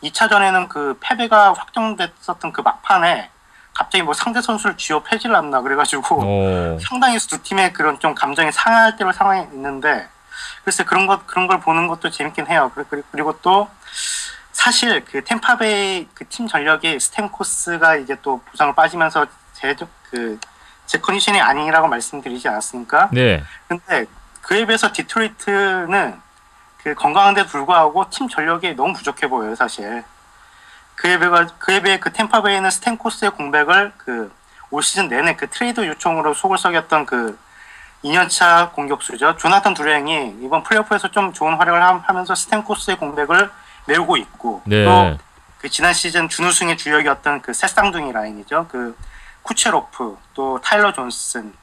2차전에는 그 패배가 확정됐었던 그 막판에 갑자기 뭐 상대 선수를 쥐어 패질 않나 그래가지고 상당히 두 팀의 그런 좀 감정이 상할 때로 상황이 있는데 글쎄 그런 걸 보는 것도 재밌긴 해요. 그리고 또 사실 그 템파베이 그 팀 전력이 스탬코스가 이제 또 부상을 빠지면서 제 컨디션이 아니라고 말씀드리지 않았습니까? 네. 근데 그에 비해서 디트로이트는 그 건강한데 불구하고 팀 전력이 너무 부족해 보여요, 사실. 그에 비해 그 템파베이는 스탬코스의 공백을 그 올 시즌 내내 그 트레이드 요청으로 속을 썩였던 그 2년차 공격수죠. 조나탄 두랭이 이번 플레이오프에서 좀 좋은 활약을 하면서 스탬코스의 공백을 메우고 있고 네. 또 그 지난 시즌 준우승의 주역이었던 그 셋쌍둥이 라인이죠. 그 쿠체로프 또 타일러 존슨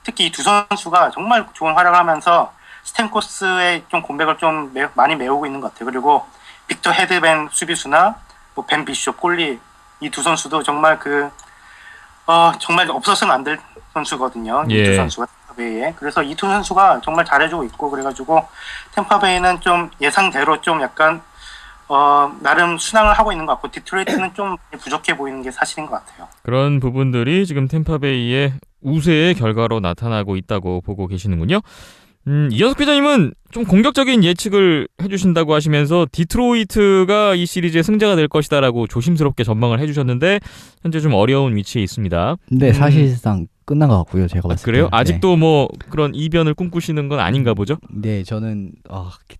특히 이 두 선수가 정말 좋은 활약을 하면서 스탬코스의 좀 공백을 좀 많이 메우고 있는 것 같아요. 그리고 빅터 헤드밴 수비수나 뭐 벤 비숍 골리 이 두 선수도 정말 정말 없어서는 안 될 선수거든요. 이 두 선수가 템파베이에. 그래서 이 두 선수가 정말 잘해주고 있고 그래가지고 템파베이는 좀 예상대로 좀 약간 나름 순항을 하고 있는 것 같고 디트로이트는 좀 부족해 보이는 게 사실인 것 같아요. 그런 부분들이 지금 템파베이의 우세의 결과로 나타나고 있다고 보고 계시는군요. 이현석 기자님은 좀 공격적인 예측을 해주신다고 하시면서 디트로이트가 이 시리즈의 승자가 될 것이다라고 조심스럽게 전망을 해주셨는데 현재 좀 어려운 위치에 있습니다. 네, 사실상 끝난 것 같고요. 제가 봤을 때. 그래요? 아직도 뭐 그런 이변을 꿈꾸시는 건 아닌가 보죠? 네, 저는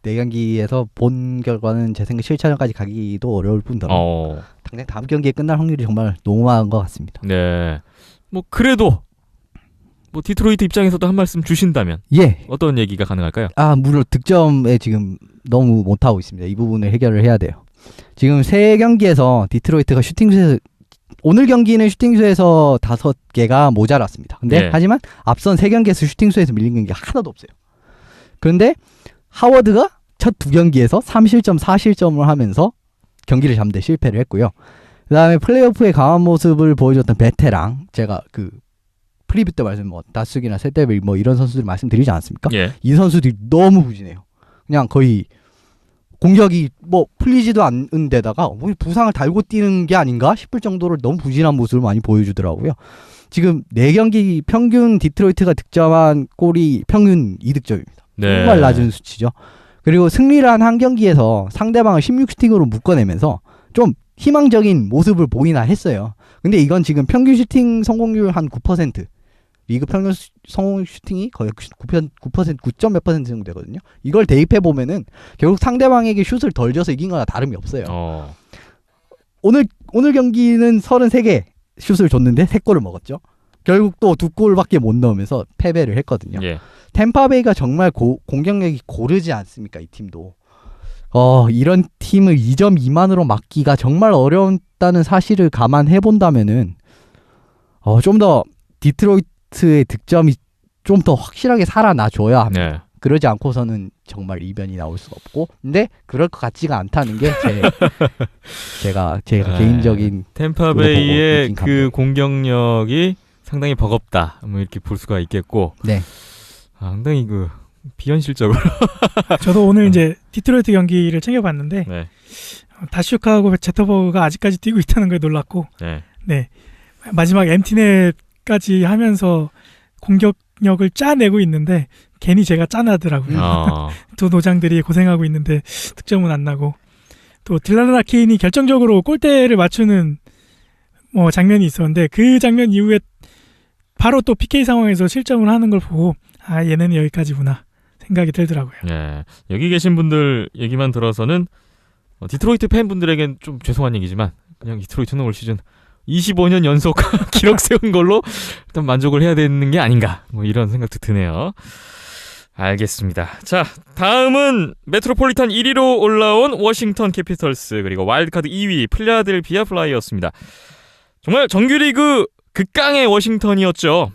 네 경기에서 본 결과는 제 생각 7차전까지 가기도 어려울 뿐더러 당장 다음 경기에 끝날 확률이 정말 너무한 것 같습니다. 네, 뭐 그래도 뭐 디트로이트 입장에서도 한 말씀 주신다면 예. 어떤 얘기가 가능할까요? 물론 득점에 지금 너무 못하고 있습니다. 이 부분을 해결을 해야 돼요. 지금 세 경기에서 디트로이트가 슈팅수에서 오늘 경기는 슈팅수에서 5개가 모자랐습니다. 근데 네. 하지만 앞선 세 경기에서 슈팅수에서 밀린 경기가 하나도 없어요. 그런데 하워드가 첫 두 경기에서 3실점 4실점을 하면서 경기를 잡는 데 실패를 했고요. 그 다음에 플레이오프의 강한 모습을 보여줬던 베테랑, 제가 그 프리뷰 때 말씀 다스기나 세데빌 뭐 이런 선수들 말씀드리지 않았습니까? 예. 이 선수들이 너무 부진해요. 그냥 거의 공격이 뭐 풀리지도 않은 데다가 부상을 달고 뛰는 게 아닌가 싶을 정도로 너무 부진한 모습을 많이 보여주더라고요. 지금 4경기 평균 디트로이트가 득점한 골이 평균 2득점입니다. 네. 정말 낮은 수치죠. 그리고 승리를 한 한 경기에서 상대방을 16슈팅으로 묶어내면서 좀 희망적인 모습을 보이나 했어요. 근데 이건 지금 평균 슈팅 성공률 한 9%, 리그 평균 성공 슈팅이 거의 9% 몇 퍼센트 정도 되거든요. 이걸 대입해 보면은 결국 상대방에게 슛을 덜 줘서 이긴 거나 다름이 없어요. 오늘 경기는 33개 슛을 줬는데 3골을 먹었죠. 결국 또 2골밖에 못 넣으면서 패배를 했거든요. 예. 템파베이가 정말 공격력이 고르지 않습니까? 이 팀도. 이런 팀을 2점 미만으로 막기가 정말 어렵다는 사실을 감안해 본다면은 좀 더 디트로이트의 득점이 좀 더 확실하게 살아나줘야 합니다. 네. 그러지 않고서는 정말 이변이 나올 수가 없고, 근데 그럴 것 같지가 않다는 게 제가 개인적인 템파베이의 보고 그 느낀 공격력이 상당히 버겁다. 뭐 이렇게 볼 수가 있겠고. 네. 상당히 그 비현실적으로. 저도 오늘 이제 디트로이트 경기를 챙겨봤는데 네. 다슈카하고 제터버그가 아직까지 뛰고 있다는 거에 놀랐고, 네. 네, 마지막 엠티넷까지 하면서 공격력을 짜내고 있는데 괜히 제가 짠하더라고요. 두 노장들이 고생하고 있는데 득점은 안 나고, 또 딜라나 케인이 결정적으로 골대를 맞추는 뭐 장면이 있었는데 그 장면 이후에 바로 또 PK 상황에서 실점을 하는 걸 보고 얘는 여기까지구나 생각이 들더라고요. 네. 여기 계신 분들 얘기만 들어서는 디트로이트 팬분들에겐 좀 죄송한 얘기지만 그냥 디트로이트는 올 시즌 25년 연속 기록 세운 걸로 일단 만족을 해야 되는 게 아닌가, 뭐 이런 생각도 드네요. 알겠습니다. 자, 다음은 메트로폴리탄 1위로 올라온 워싱턴 캐피털스, 그리고 와일드카드 2위 필라델피아 플라이어스입니다. 정말 정규리그 극강의 워싱턴이었죠.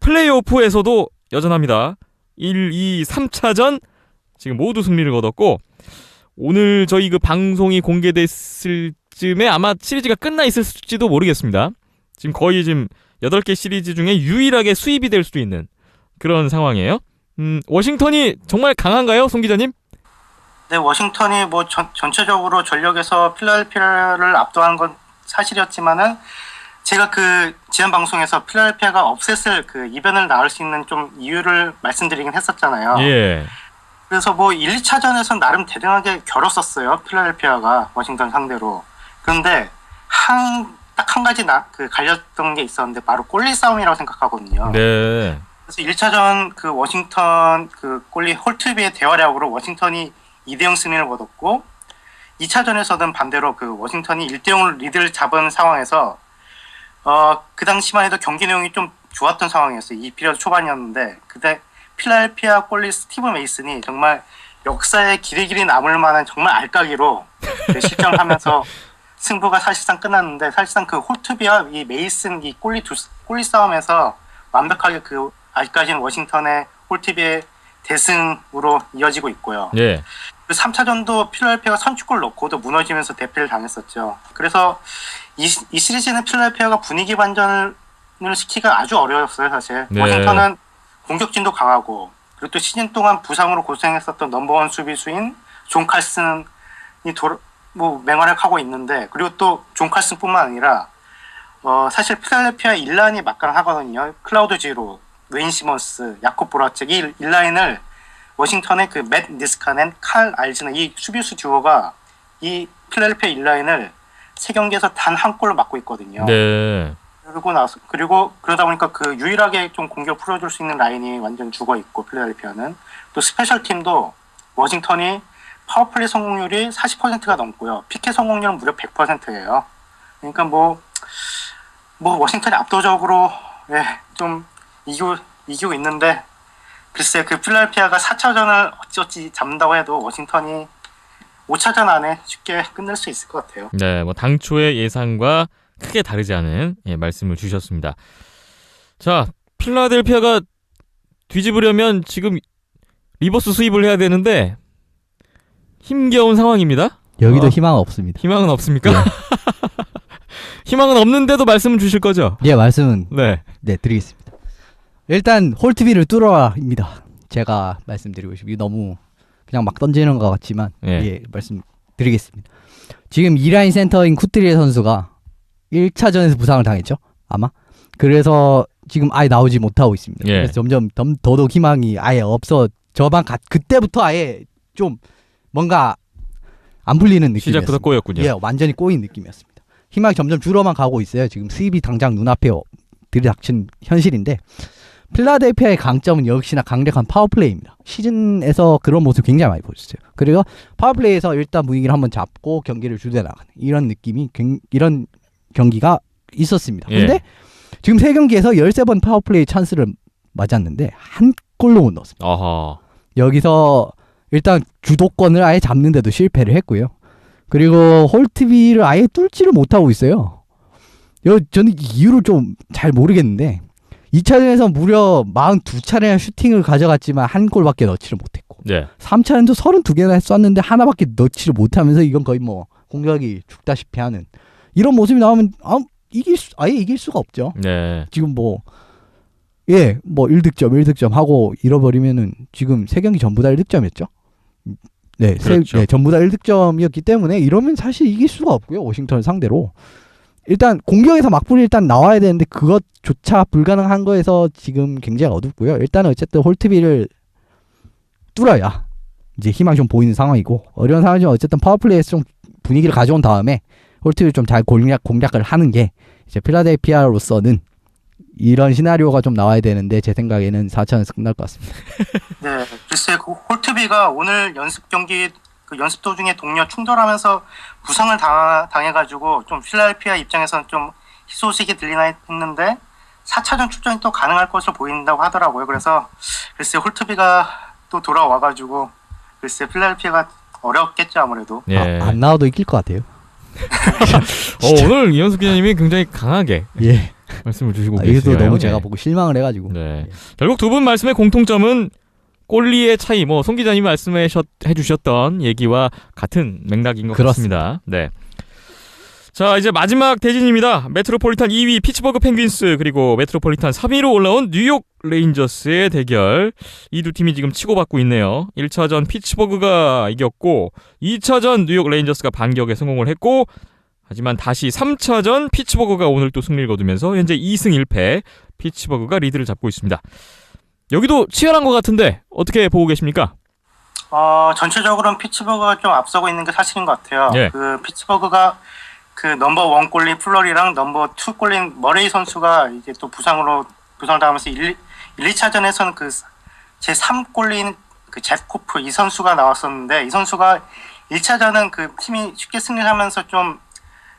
플레이오프에서도 여전합니다. 1, 2, 3차전 지금 모두 승리를 거뒀고 오늘 저희 그 방송이 공개됐을 쯤에 아마 시리즈가 끝나 있을지도 모르겠습니다. 지금 거의 지금 8개 시리즈 중에 유일하게 수입이 될 수도 있는 그런 상황이에요. 워싱턴이 정말 강한가요, 송 기자님? 네, 워싱턴이 뭐 전체적으로 전력에서 필라델피아를 압도한 건 사실이었지만은 제가 그 지난 방송에서 필라델피아가 없앴을 그 이변을 낳을 수 있는 좀 이유를 말씀드리긴 했었잖아요. 예. 그래서 뭐 1, 2차전에서는 나름 대등하게 겨뤘었어요. 필라델피아가 워싱턴 상대로. 그런데 딱 한 가지 갈렸던 게 있었는데 바로 골리 싸움이라고 생각하거든요. 네. 그래서 1차전 그 워싱턴 그 골리 홀트비의 대활약으로 워싱턴이 2대0 승리를 거뒀고 2차전에서는 반대로 그 워싱턴이 1대0 리드를 잡은 상황에서 그 당시만 해도 경기 내용이 좀 좋았던 상황이었어요. 이 피리어드 초반이었는데 그때 필라델피아 골리 스티브 메이슨이 정말 역사에 길이 남을 만한 정말 알까기로 실점을 하면서 승부가 사실상 끝났는데 사실상 그 홀트비와 이 메이슨 이 골리 싸움에서 완벽하게 그 아직까지는 워싱턴의 홀트비의 대승으로 이어지고 있고요. 예. 그 3차전도 필라델피아가 선취골 넣고도 무너지면서 대패를 당했었죠. 그래서 이 시리즈는 필라델피아가 분위기 반전을 시키기가 아주 어려웠어요, 사실. 네. 워싱턴은 공격진도 강하고 그리고 또 시즌 동안 부상으로 고생했었던 넘버원 수비수인 존 칼슨이 맹활약하고 있는데 그리고 또 존 칼슨뿐만 아니라 사실 필라델피아 일라인이 막강하거든요. 클라우드 지로, 웨인 시몬스, 야콥 보라책 이 일라인을 워싱턴의 그 맷 니스카넨, 칼 알즈나 이 수비수 듀오가 이 필라델피아 일라인을 3경기에서 단 한 골로 막고 있거든요. 네. 그리고 그러다 보니까 그 유일하게 좀 공격 풀어줄 수 있는 라인이 완전 죽어 있고 필라델피아는 또 스페셜 팀도 워싱턴이 파워플레이 성공률이 40%가 넘고요. 피켓 성공률은 무려 100%예요. 그러니까 뭐 워싱턴이 압도적으로 좀 이기고 있는데 글쎄 그 필라델피아가 4차전을 어찌어찌 잡는다고 해도 워싱턴이 5차전 안에 쉽게 끝낼 수 있을 것 같아요. 네, 뭐 당초의 예상과 크게 다르지 않은 말씀을 주셨습니다. 자, 필라델피아가 뒤집으려면 지금 리버스 수입을 해야 되는데 힘겨운 상황입니다. 여기도 희망은 없습니다. 희망은 없습니까? 네. 희망은 없는데도 말씀을 주실 거죠? 예, 말씀은 네. 드리겠습니다. 일단 홀트비를 뚫어라입니다. 제가 말씀드리고 싶어요. 너무 그냥 막 던지는 것 같지만 말씀드리겠습니다. 지금 2라인 센터인 쿠트리에 선수가 1차전에서 부상을 당했죠. 아마. 그래서 지금 아예 나오지 못하고 있습니다. 예. 그래서 점점 더더욱 희망이 아예 없어. 그때부터 아예 좀 뭔가 안 풀리는 느낌이었습니다. 시작부터 꼬였군요. 예, 완전히 꼬인 느낌이었습니다. 희망이 점점 줄어만 가고 있어요. 지금 수입이 당장 눈앞에 들이닥친 현실인데 필라델피아의 강점은 역시나 강력한 파워플레이입니다. 시즌에서 그런 모습 굉장히 많이 보였어요. 그리고 파워플레이에서 일단 분위기를 한번 잡고 경기를 주도해 나가는 이런 경기가 있었습니다. 예. 근데 지금 3경기에서 13번 파워플레이 찬스를 맞았는데 한 골로 못 넣었습니다. 어허. 여기서 일단 주도권을 아예 잡는데도 실패를 했고요. 그리고 홀트비를 아예 뚫지를 못하고 있어요. 저는 이유를 좀 잘 모르겠는데 2차전에서 무려 42차례나 슈팅을 가져갔지만 한 골밖에 넣지를 못했고 네. 3차전도 32개나 쐈는데 하나밖에 넣지를 못하면서 이건 거의 뭐 공격이 죽다시피 하는 이런 모습이 나오면 아예 이길 수가 없죠. 네. 지금 1득점 하고 잃어버리면은 지금 3경기 전부 다 1득점이었죠. 네, 그렇죠. 전부 다 1득점이었기 때문에 이러면 사실 이길 수가 없고요. 워싱턴 상대로. 일단 공격에서 막불이 일단 나와야 되는데 그것조차 불가능한 거에서 지금 굉장히 어둡고요. 일단은 어쨌든 홀트비를 뚫어야 이제 희망이 좀 보이는 상황이고 어려운 상황이지만 어쨌든 파워플레이에서 좀 분위기를 가져온 다음에 홀트비를 좀 잘 공략을 하는 게 이제 필라델피아로서는 이런 시나리오가 좀 나와야 되는데 제 생각에는 4차전에서 끝날 것 같습니다. 네, 글쎄 그 홀트비가 오늘 연습 경기 그 연습 도중에 동료 충돌하면서 부상을 당해가지고 좀 필라델피아 입장에서는 좀 희소식이 들리나 했는데 4차전 출전이 또 가능할 것으로 보인다고 하더라고요. 그래서 글쎄 홀트비가 또 돌아와가지고 글쎄 필라델피아가 어렵겠죠 아무래도. 예. 안 나와도 이길 것 같아요. 오늘 이현숙 기자님이 굉장히 강하게 말씀을 주시고 이것도 계시네요. 너무 제가 보고 실망을 해가지고. 네. 결국 두 분 말씀의 공통점은 골리의 차이, 뭐 송 기자님이 해주셨던 얘기와 같은 맥락인 것 같습니다. 네. 자, 이제 마지막 대진입니다. 메트로폴리탄 2위 피츠버그 펭귄스 그리고 메트로폴리탄 3위로 올라온 뉴욕 레인저스의 대결. 이 두 팀이 지금 치고받고 있네요. 1차전 피츠버그가 이겼고 2차전 뉴욕 레인저스가 반격에 성공을 했고, 하지만 다시 3차전 피츠버그가 오늘 또 승리를 거두면서 현재 2승 1패 피츠버그가 리드를 잡고 있습니다. 여기도 치열한 것 같은데 어떻게 보고 계십니까? 전체적으로는 피츠버그가 좀 앞서고 있는 게 사실인 것 같아요. 예. 그 피츠버그가 그 넘버 1 골린 플러리랑 넘버 2 골린 머레이 선수가 이제 또 부상을 당하면서 2차전에서는 그 제3 골린 그 제프코프 이 선수가 나왔었는데, 이 선수가 1차전은 그 팀이 쉽게 승리하면서 좀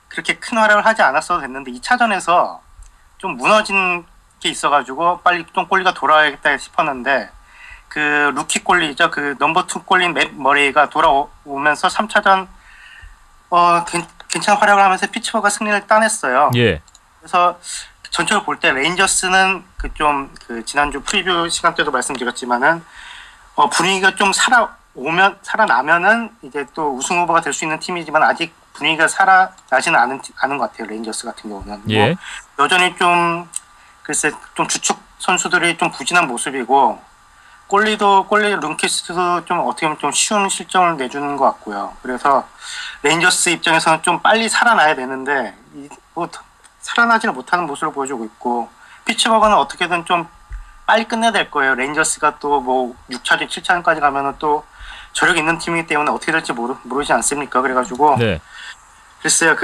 그렇게 큰 활약을 하지 않았어도 됐는데 2차전에서 좀 무너진 게 있어가지고 빨리 좀 골리가 돌아야겠다 싶었는데, 그 루키 골리죠. 그 넘버 2 골린 맷 머레이가 돌아오면서 3차전 괜찮은 활약을 하면서 피츠버그가 승리를 따냈어요. 예. 그래서 전체적으로 볼 때 레인저스는 그 지난주 프리뷰 시간 때도 말씀드렸지만은 분위기가 좀 살아나면은 이제 또 우승 후보가 될 수 있는 팀이지만 아직 분위기가 살아나지는 않은 것 같아요. 레인저스 같은 경우는 예. 여전히 좀 주축 선수들이 좀 부진한 모습이고, 골리 룬키스도 좀 어떻게 보면 좀 쉬운 실점을 내주는 것 같고요. 그래서 레인저스 입장에서는 좀 빨리 살아나야 되는데 살아나지는 못하는 모습을 보여주고 있고, 피츠버그는 어떻게든 좀 빨리 끝내야 될 거예요. 레인저스가 또 뭐 6차전, 7차전까지 가면은 또 저력 있는 팀이기 때문에 어떻게 될지 모르지 않습니까? 그래가지고 네. 글쎄요.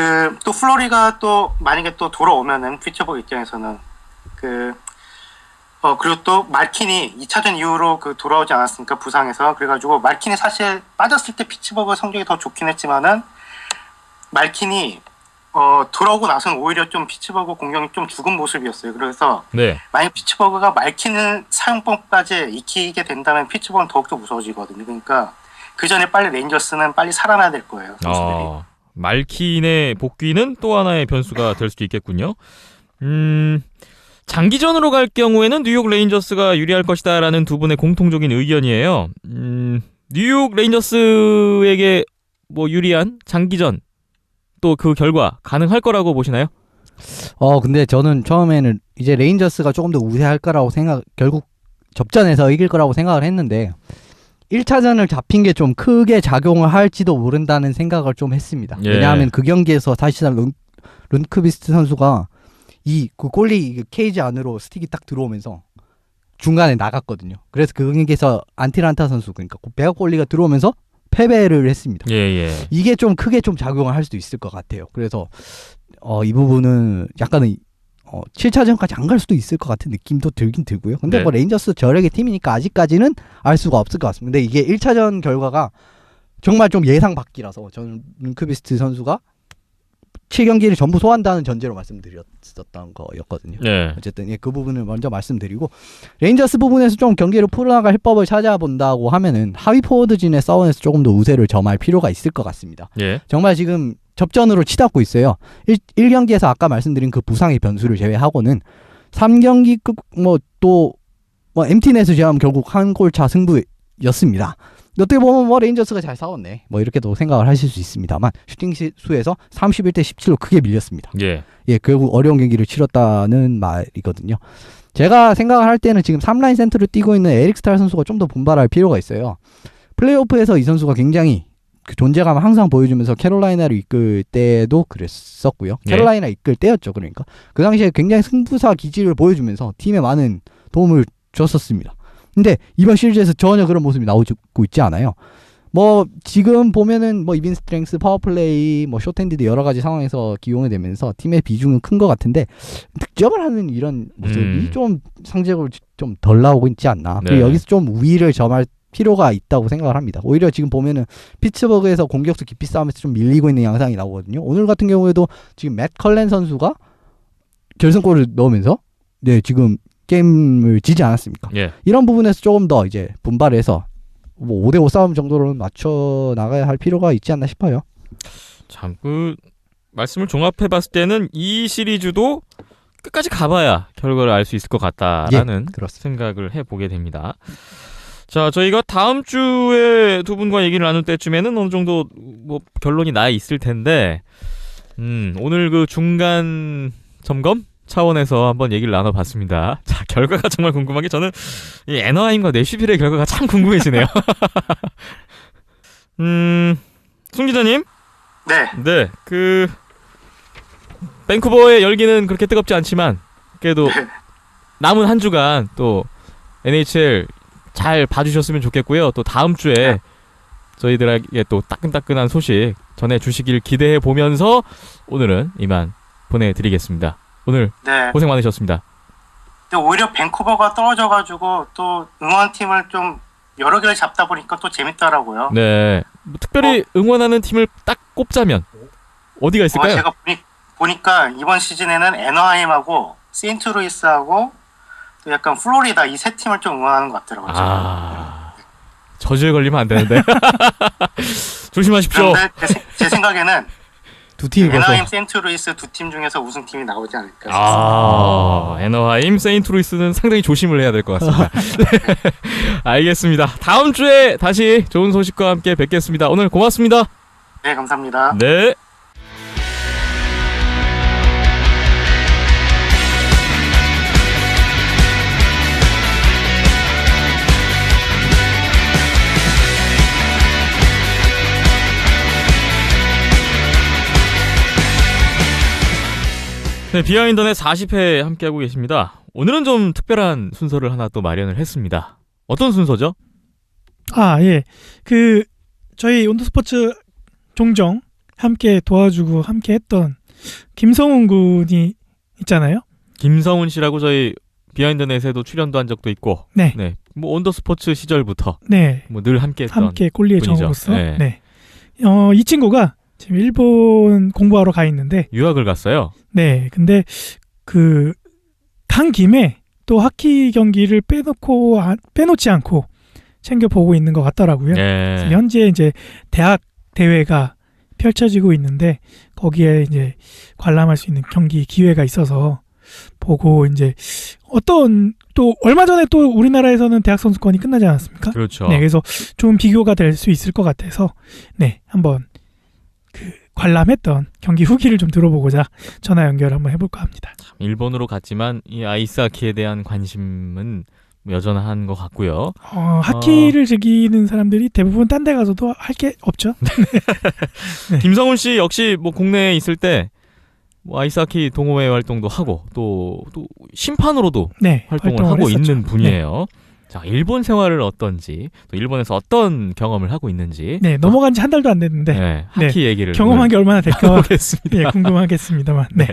또 플로리가 또 만약에 또 돌아오면은 피츠버그 입장에서는 그리고 또 말킨이 2차전 이후로 돌아오지 않았습니까? 부상에서. 그래가지고 말킨이 사실 빠졌을 때 피츠버그 성적이 더 좋긴 했지만은 말킨이 돌아오고 나서는 오히려 좀 피츠버그 공격이 좀 죽은 모습이었어요. 그래서 네. 만약 피츠버그가 말킨을 사용법까지 익히게 된다면 피츠버그는 더욱더 무서워지거든요. 그러니까 그 전에 빨리 레인저스는 빨리 살아나야 될 거예요. 선수들이. 말킨의 복귀는 또 하나의 변수가 될 수도 있겠군요. 장기전으로 갈 경우에는 뉴욕 레인저스가 유리할 것이다라는 두 분의 공통적인 의견이에요. 뉴욕 레인저스에게 뭐 유리한 장기전 또 그 결과 가능할 거라고 보시나요? 근데 저는 처음에는 이제 레인저스가 조금 더 우세할 거라고 결국 접전에서 이길 거라고 생각을 했는데 1차전을 잡힌 게 좀 크게 작용을 할지도 모른다는 생각을 좀 했습니다. 예. 왜냐하면 그 경기에서 사실상 룬크비스트 선수가 그 골리 케이지 안으로 스틱이 딱 들어오면서 중간에 나갔거든요. 그래서 그 경기에서 안티란타 선수, 그러니까 백업 골리가 들어오면서 패배를 했습니다. 예. 이게 좀 크게 좀 작용을 할 수도 있을 것 같아요. 그래서 이 부분은 약간은 7차전까지 안 갈 수도 있을 것 같은 느낌도 들긴 들고요. 근데 네. 뭐 레인저스 저력의 팀이니까 아직까지는 알 수가 없을 것 같습니다. 근데 이게 1차전 결과가 정말 좀 예상 밖이라서 저는 룬크비스트 선수가 7경기를 전부 소화한다는 전제로 말씀드렸었던 거였거든요. 네. 어쨌든 그 부분을 먼저 말씀드리고, 레인저스 부분에서 좀 경기를 풀어나갈 해법을 찾아본다고 하면은 하위 포워드진의 싸움에서 조금 더 우세를 점할 필요가 있을 것 같습니다. 예. 정말 지금 접전으로 치닫고 있어요. 1경기에서 아까 말씀드린 그 부상의 변수를 제외하고는 3경기 MT넷에서 제하면 결국 한 골차 승부였습니다. 어떻게 보면 레인저스가 잘 싸웠네, 이렇게도 생각을 하실 수 있습니다만, 슈팅 수에서 31대 17로 크게 밀렸습니다. 예. 결국 어려운 경기를 치렀다는 말이거든요. 제가 생각을 할 때는 지금 3라인 센터를 뛰고 있는 에릭 스탈 선수가 좀 더 분발할 필요가 있어요. 플레이오프에서 이 선수가 굉장히 그 존재감을 항상 보여주면서 캐롤라이나를 이끌 때도 그랬었고요. 캐롤라이나 이끌 때였죠. 그러니까 그 당시에 굉장히 승부사 기질을 보여주면서 팀에 많은 도움을 줬었습니다. 근데 이번 시리즈에서 전혀 그런 모습이 나오고 있지 않아요. 지금 보면은 이빈 스트렝스, 파워플레이, 숏핸디드 여러 가지 상황에서 기용이 되면서 팀의 비중은 큰 것 같은데 득점을 하는 이런 모습이 좀 상대적으로 좀 덜 나오고 있지 않나. 네. 그리고 여기서 좀 우위를 점할 필요가 있다고 생각을 합니다. 오히려 지금 보면은 피츠버그에서 공격수 깊이 싸움에서 좀 밀리고 있는 양상이 나오거든요. 오늘 같은 경우에도 지금 맷 컬렌 선수가 결승골을 넣으면서 지금 게임을 지지 않았습니까? 예. 이런 부분에서 조금 더 이제 분발해서 5대5 싸움 정도로는 맞춰 나가야 할 필요가 있지 않나 싶어요. 참 말씀을 종합해 봤을 때는 이 시리즈도 끝까지 가봐야 결과를 알 수 있을 것 같다라는 생각을 해보게 됩니다. 자, 저희가 다음 주에 두 분과 얘기를 나눌 때쯤에는 어느 정도 뭐 결론이 나 있을 텐데, 오늘 그 중간 점검 차원에서 한번 얘기를 나눠봤습니다. 자, 결과가 정말 궁금한 게 저는 이 애너하임과 내슈빌의 결과가 참 궁금해지네요. 순 기자님, 네. 네, 그 밴쿠버의 열기는 그렇게 뜨겁지 않지만 그래도 남은 한 주간 또 NHL 잘 봐주셨으면 좋겠고요. 또 다음 주에 저희들에게 또 따끈따끈한 소식 전해주시길 기대해 보면서 오늘은 이만 보내드리겠습니다. 오늘 네. 고생 많으셨습니다. 근데 오히려 밴쿠버가 떨어져가지고 또 응원팀을 좀 여러 개를 잡다 보니까 또 재밌더라고요. 네, 뭐 특별히 응원하는 팀을 딱 꼽자면 어디가 있을까요? 제가 보니까 이번 시즌에는 애너하임하고 세인트루이스하고 또 약간 플로리다 이 세 팀을 좀 응원하는 것 같더라고요. 저주에 걸리면 안 되는데. 조심하십시오. 그런데 제 생각에는 두 팀이 벌써 애너하임, 세인트루이스 두 팀 중에서 우승팀이 나오지 않을까 싶습니다. 애너하임, 세인트루이스는 상당히 조심을 해야 될 것 같습니다. 네. 알겠습니다. 다음 주에 다시 좋은 소식과 함께 뵙겠습니다. 오늘 고맙습니다. 네, 감사합니다. 네. 네, 비하인드넷 40회 함께하고 계십니다. 오늘은 좀 특별한 순서를 하나 또 마련을 했습니다. 어떤 순서죠? 예. 저희 온더스포츠 종종 함께 도와주고 함께 했던 김성훈 군이 있잖아요. 김성훈 씨라고 저희 비하인드넷에도 출연도 한 적도 있고, 네. 뭐 온더스포츠 시절부터 네. 뭐 늘 함께했던 함께 꼴리의 분이죠. 정으로서. 네. 네. 이 친구가 지금 일본 공부하러 가 있는데, 유학을 갔어요. 네. 근데 간 김에 또 하키 경기를 빼놓지 않고 챙겨 보고 있는 것 같더라고요. 네. 그래서 현재 이제 대학 대회가 펼쳐지고 있는데 거기에 이제 관람할 수 있는 경기 기회가 있어서 보고 이제 또 얼마 전에 또 우리나라에서는 대학 선수권이 끝나지 않았습니까? 그렇죠. 네, 그래서 좋은 비교가 될 수 있을 것 같아서 네, 한번 관람했던 경기 후기를 좀 들어보고자 전화 연결 한번 해볼까 합니다. 일본으로 갔지만 이 아이스하키에 대한 관심은 여전한 것 같고요. 하키를 즐기는 사람들이 대부분 딴 데 가서도 할 게 없죠. 네. 김성훈 씨 역시 뭐 국내에 있을 때 뭐 아이스하키 동호회 활동도 하고 또 심판으로도 네, 활동을 하고 했었죠. 있는 분이에요. 자, 일본 생활을 어떤지, 또 일본에서 어떤 경험을 하고 있는지. 네, 넘어간 지 한 달도 안 됐는데 네, 하키 얘기를 경험한 게 얼마나 될까 보겠습니다. 예, 궁금하겠습니다만. 네.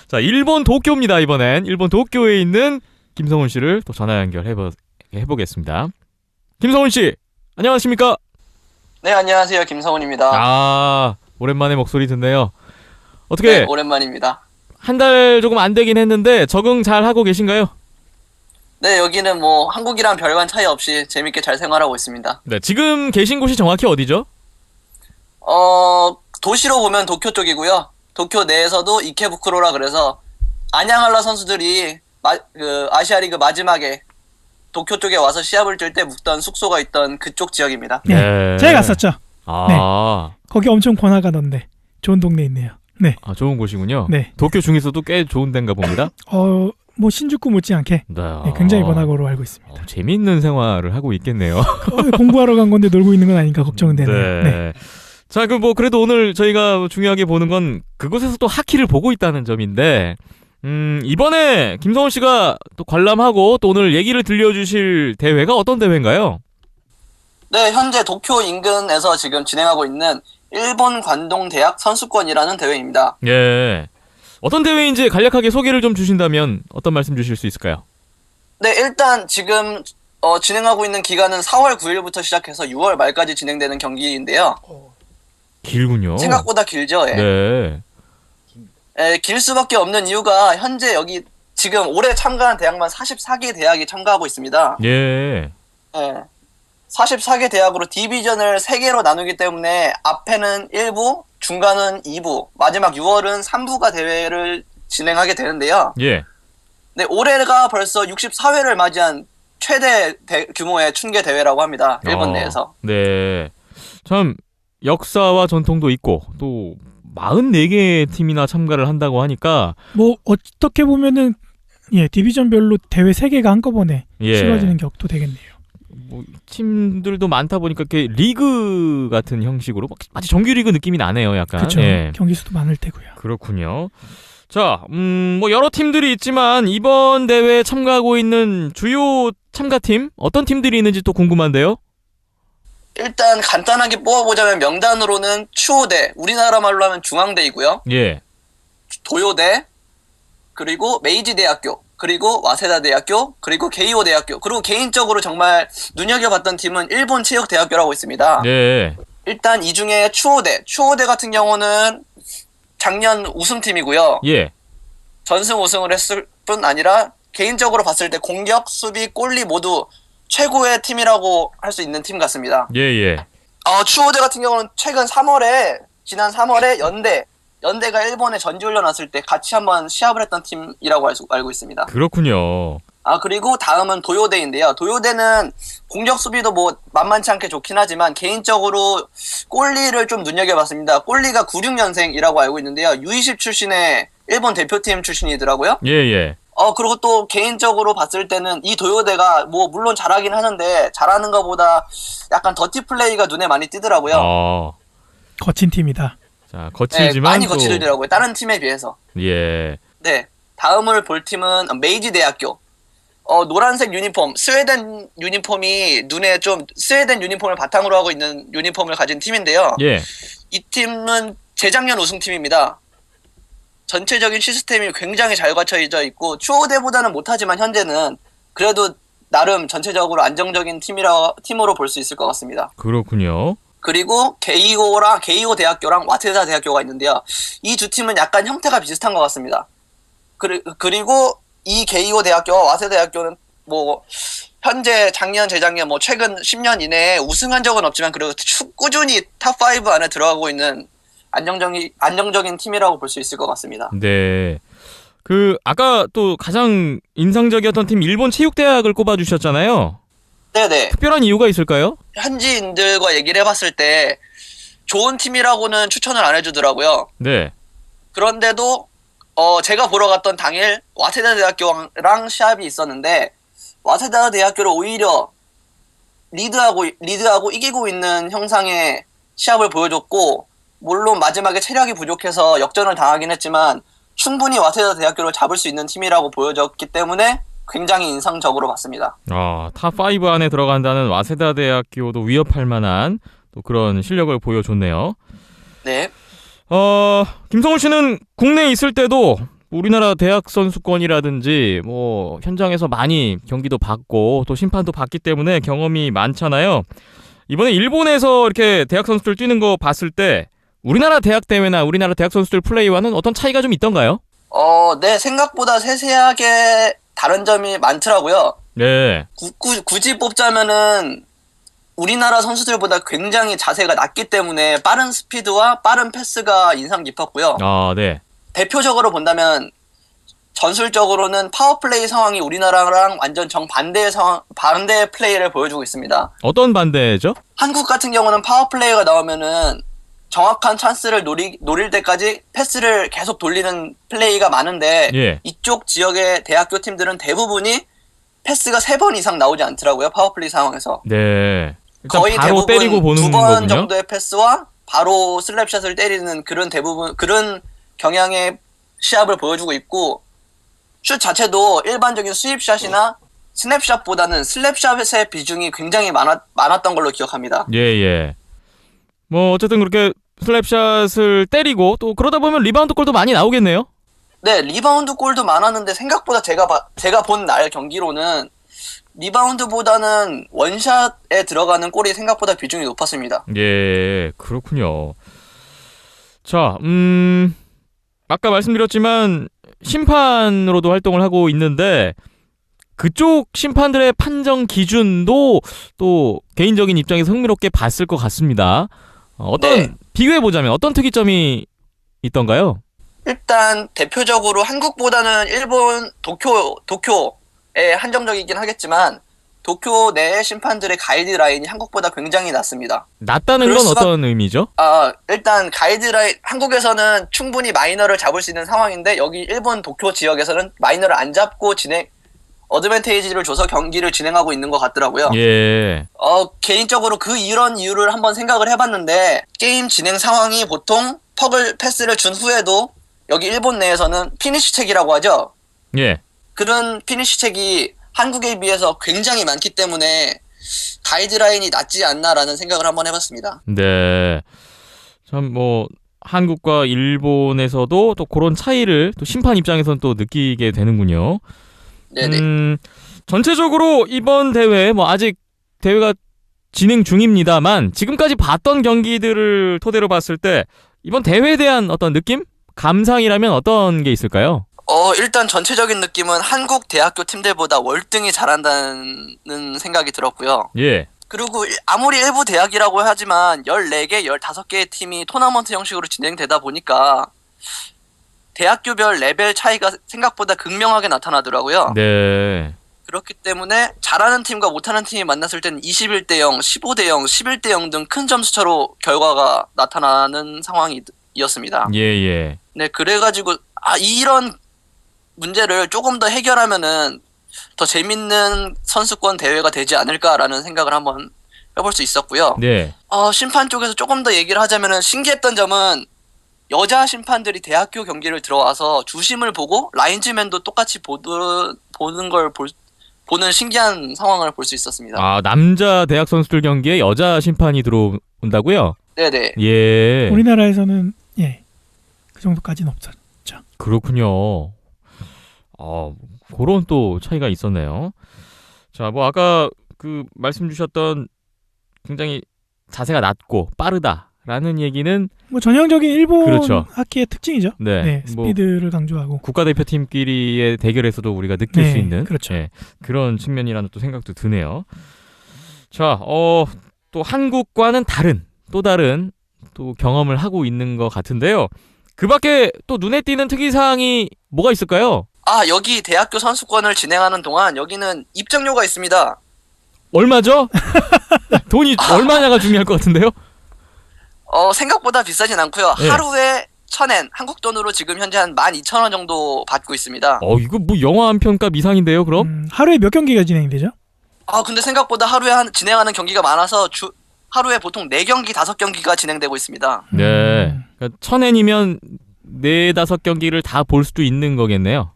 자, 일본 도쿄입니다. 이번엔 일본 도쿄에 있는 김성훈 씨를 또 전화 연결해보겠습니다. 김성훈 씨, 안녕하십니까? 네, 안녕하세요. 김성훈입니다. 오랜만에 목소리 듣네요. 어떻게 네, 오랜만입니다. 한 달 조금 안 되긴 했는데 적응 잘 하고 계신가요? 네, 여기는 뭐 한국이랑 별반 차이 없이 재밌게 잘 생활하고 있습니다. 네, 지금 계신 곳이 정확히 어디죠? 도시로 보면 도쿄 쪽이고요. 도쿄 내에서도 이케부쿠로라 그래서 안양할라 선수들이 아시아리그 마지막에 도쿄 쪽에 와서 시합을 뛸 때 묵던 숙소가 있던 그쪽 지역입니다. 네. 제가 갔었죠. 네. 거기 엄청 번화가던데 좋은 동네 있네요. 네. 좋은 곳이군요. 네. 도쿄 중에서도 꽤 좋은 데인가 봅니다. 뭐 신주쿠 못지않게 네. 굉장히 번화가로 알고 있습니다. 재미있는 생활을 하고 있겠네요. 공부하러 간 건데 놀고 있는 건 아닌가 걱정은 되네요. 네. 자, 그래도 오늘 저희가 중요하게 보는 건 그곳에서 또 하키를 보고 있다는 점인데, 이번에 김성훈 씨가 또 관람하고 또 오늘 얘기를 들려주실 대회가 어떤 대회인가요? 네, 현재 도쿄 인근에서 지금 진행하고 있는 일본 관동대학 선수권이라는 대회입니다. 예. 어떤 대회인지 간략하게 소개를 좀 주신다면 어떤 말씀 주실 수 있을까요? 네, 일단 지금 진행하고 있는 기간은 4월 9일부터 시작해서 6월 말까지 진행되는 경기인데요. 길군요. 생각보다 길죠. 예. 네. 길 수밖에 없는 이유가 현재 여기 지금 올해 참가한 대학만 44개 대학이 참가하고 있습니다. 예. 예. 44개 대학으로 디비전을 3개로 나누기 때문에 앞에는 1부, 중간은 2부, 마지막 6월은 3부가 대회를 진행하게 되는데요. 예. 네, 올해가 벌써 64회를 맞이한 최대 규모의 춘계 대회라고 합니다. 일본 내에서. 네. 참 역사와 전통도 있고 또 44개의 팀이나 참가를 한다고 하니까 뭐 어떻게 보면은 디비전별로 대회 3개가 한꺼번에 치러지는 격도 되겠네요. 뭐 팀들도 많다 보니까 이렇게 리그 같은 형식으로 마치 정규 리그 느낌이 나네요, 약간. 그렇죠. 경기 수도 많을 테고요. 그렇군요. 자, 뭐 여러 팀들이 있지만 이번 대회에 참가하고 있는 주요 참가팀 어떤 팀들이 있는지 또 궁금한데요. 일단 간단하게 뽑아보자면 명단으로는 추호대, 우리나라 말로 하면 중앙대이고요. 예. 도요대, 그리고 메이지대학교, 그리고 와세다대학교, 그리고 게이오대학교, 그리고 개인적으로 정말 눈여겨봤던 팀은 일본 체육대학교라고 있습니다. 네. 일단 이 중에 추호대 같은 경우는 작년 우승팀이고요. 예. 전승 우승을 했을 뿐 아니라 개인적으로 봤을 때 공격, 수비, 골리 모두 최고의 팀이라고 할 수 있는 팀 같습니다. 예. 추호대 같은 경우는 지난 3월에 연대가 일본에 전지훈련 왔을 때 같이 한번 시합을 했던 팀이라고 알고 있습니다. 그렇군요. 그리고 다음은 도요대인데요. 도요대는 공격 수비도 뭐 만만치 않게 좋긴 하지만 개인적으로 골리를 좀 눈여겨봤습니다. 골리가 96년생이라고 알고 있는데요. U20 출신의 일본 대표팀 출신이더라고요. 예. 그리고 또 개인적으로 봤을 때는 이 도요대가 뭐 물론 잘하긴 하는데 잘하는 것보다 약간 더티 플레이가 눈에 많이 띄더라고요. 거친 팀이다. 자, 거칠지만 많이 또... 거칠더라고요. 다른 팀에 비해서. 예. 네. 다음을 볼 팀은 메이지대학교. 노란색 유니폼, 스웨덴 유니폼이 눈에 좀 스웨덴 유니폼을 바탕으로 하고 있는 유니폼을 가진 팀인데요. 예. 이 팀은 재작년 우승팀입니다. 전체적인 시스템이 굉장히 잘 갖춰져 있고 추호대보다는 못하지만 현재는 그래도 나름 전체적으로 안정적인 팀으로 볼 수 있을 것 같습니다. 그렇군요. 그리고 게이오 대학교랑 와세다 대학교가 있는데요. 이 두 팀은 약간 형태가 비슷한 것 같습니다. 그리고 이 게이오 대학교와 와세다 대학교는 뭐 현재 작년 재작년 뭐 최근 10년 이내에 우승한 적은 없지만 그래도 꾸준히 탑5 안에 들어가고 있는 안정적인 팀이라고 볼 수 있을 것 같습니다. 네. 아까 또 가장 인상적이었던 팀 일본 체육대학을 꼽아주셨잖아요. 네네. 특별한 이유가 있을까요? 현지인들과 얘기를 해봤을 때 좋은 팀이라고는 추천을 안 해주더라고요. 네. 그런데도 제가 보러 갔던 당일 와세다 대학교랑 시합이 있었는데 와세다 대학교를 오히려 리드하고 이기고 있는 형상의 시합을 보여줬고 물론 마지막에 체력이 부족해서 역전을 당하긴 했지만 충분히 와세다 대학교를 잡을 수 있는 팀이라고 보여줬기 때문에 굉장히 인상적으로 봤습니다. 탑5 안에 들어간다는 와세다 대학교도 위협할 만한 또 그런 실력을 보여줬네요. 네. 김성훈 씨는 국내에 있을 때도 우리나라 대학 선수권이라든지 뭐 현장에서 많이 경기도 봤고 또 심판도 봤기 때문에 경험이 많잖아요. 이번에 일본에서 이렇게 대학 선수들 뛰는 거 봤을 때 우리나라 대학 대회나 우리나라 대학 선수들 플레이와는 어떤 차이가 좀 있던가요? 네, 생각보다 세세하게 다른 점이 많더라고요. 네. 굳이 뽑자면은 우리나라 선수들보다 굉장히 자세가 낮기 때문에 빠른 스피드와 빠른 패스가 인상 깊었고요. 네. 대표적으로 본다면 전술적으로는 파워플레이 상황이 우리나라랑 완전 정반대의 반대의 플레이를 보여주고 있습니다. 어떤 반대죠? 한국 같은 경우는 파워플레이가 나오면은 정확한 찬스를 노릴 때까지 패스를 계속 돌리는 플레이가 많은데 예. 이쪽 지역의 대학교 팀들은 대부분이 패스가 3번 이상 나오지 않더라고요. 파워플레이 상황에서. 네. 일단 거의 바로 대부분 때리고 보는 2번 거군요. 정도의 패스와 바로 슬랩샷을 때리는 그런 경향의 시합을 보여주고 있고 슛 자체도 일반적인 스윕샷이나 스냅샷보다는 슬랩샷의 비중이 굉장히 많았던 걸로 기억합니다. 예. 뭐 어쨌든 그렇게 슬랩샷을 때리고 또 그러다 보면 리바운드 골도 많이 나오겠네요. 네, 리바운드 골도 많았는데 생각보다 제가 본 날 경기로는 리바운드보다는 원샷에 들어가는 골이 생각보다 비중이 높았습니다. 예, 그렇군요. 자, 아까 말씀드렸지만 심판으로도 활동을 하고 있는데 그쪽 심판들의 판정 기준도 또 개인적인 입장에서 흥미롭게 봤을 것 같습니다. 비교해보자면 어떤 특이점이 있던가요? 일단 대표적으로 한국보다는 일본 도쿄에 한정적이긴 하겠지만 도쿄 내 심판들의 가이드라인이 한국보다 굉장히 낮습니다. 낮다는 그럴 건 수가- 어떤 의미죠? 일단 가이드라인, 한국에서는 충분히 마이너를 잡을 수 있는 상황인데 여기 일본 도쿄 지역에서는 마이너를 안 잡고 어드밴테이지를 줘서 경기를 진행하고 있는 것 같더라고요. 예. 개인적으로 이런 이유를 한번 생각을 해봤는데, 게임 진행 상황이 보통 패스를 준 후에도 여기 일본 내에서는 피니시 책이라고 하죠. 예. 그런 피니시 책이 한국에 비해서 굉장히 많기 때문에 가이드라인이 낮지 않나라는 생각을 한번 해봤습니다. 네. 참 뭐 한국과 일본에서도 또 그런 차이를 또 심판 입장에서는 또 느끼게 되는군요. 네네. 전체적으로 이번 대회 뭐 아직 대회가 진행 중입니다만 지금까지 봤던 경기들을 토대로 봤을 때 이번 대회에 대한 어떤 느낌? 감상이라면 어떤 게 있을까요? 일단 전체적인 느낌은 한국 대학교 팀들보다 월등히 잘한다는 생각이 들었고요. 예. 그리고 아무리 일부 대학이라고 하지만 14개, 15개의 팀이 토너먼트 형식으로 진행되다 보니까 대학교별 레벨 차이가 생각보다 극명하게 나타나더라고요. 네. 그렇기 때문에 잘하는 팀과 못하는 팀이 만났을 때는 21대 0, 15대 0, 11대 0 등 큰 점수차로 결과가 나타나는 상황이었습니다. 예. 네, 그래가지고 이런 문제를 조금 더 해결하면은 더 재밌는 선수권 대회가 되지 않을까라는 생각을 한번 해볼 수 있었고요. 네. 심판 쪽에서 조금 더 얘기를 하자면은 신기했던 점은 여자 심판들이 대학교 경기를 들어와서 주심을 보고 라인즈맨도 똑같이 보는 신기한 상황을 볼 수 있었습니다. 아, 남자 대학 선수들 경기에 여자 심판이 들어온다고요? 네네. 예. 우리나라에서는 그 정도까지는 없었죠. 그렇군요. 그런 또 차이가 있었네요. 자, 뭐 아까 그 말씀 주셨던 굉장히 자세가 낮고 빠르다라는 얘기는 뭐 전형적인 일본 그렇죠. 하키의 특징이죠. 네, 뭐 스피드를 강조하고. 국가대표팀끼리의 대결에서도 우리가 느낄 수 있는 그렇죠. 그런 측면이라는 또 생각도 드네요. 자, 또 한국과는 또 다른 또 경험을 하고 있는 것 같은데요. 그 밖에 또 눈에 띄는 특이사항이 뭐가 있을까요? 여기 대학교 선수권을 진행하는 동안 여기는 입장료가 있습니다. 얼마죠? 돈이 얼마냐가 중요할 것 같은데요? 생각보다 비싸진 않고요. 네. 하루에 1,000엔, 한국 돈으로 지금 현재 한 12,000원 정도 받고 있습니다. 이거 뭐 영화 한 편값 이상인데요, 그럼? 하루에 몇 경기가 진행되죠? 근데 생각보다 하루에 진행하는 경기가 많아서 하루에 보통 4경기, 5경기가 진행되고 있습니다. 네. 그러니까 1,000엔이면 4-5경기를 다 볼 수도 있는 거겠네요.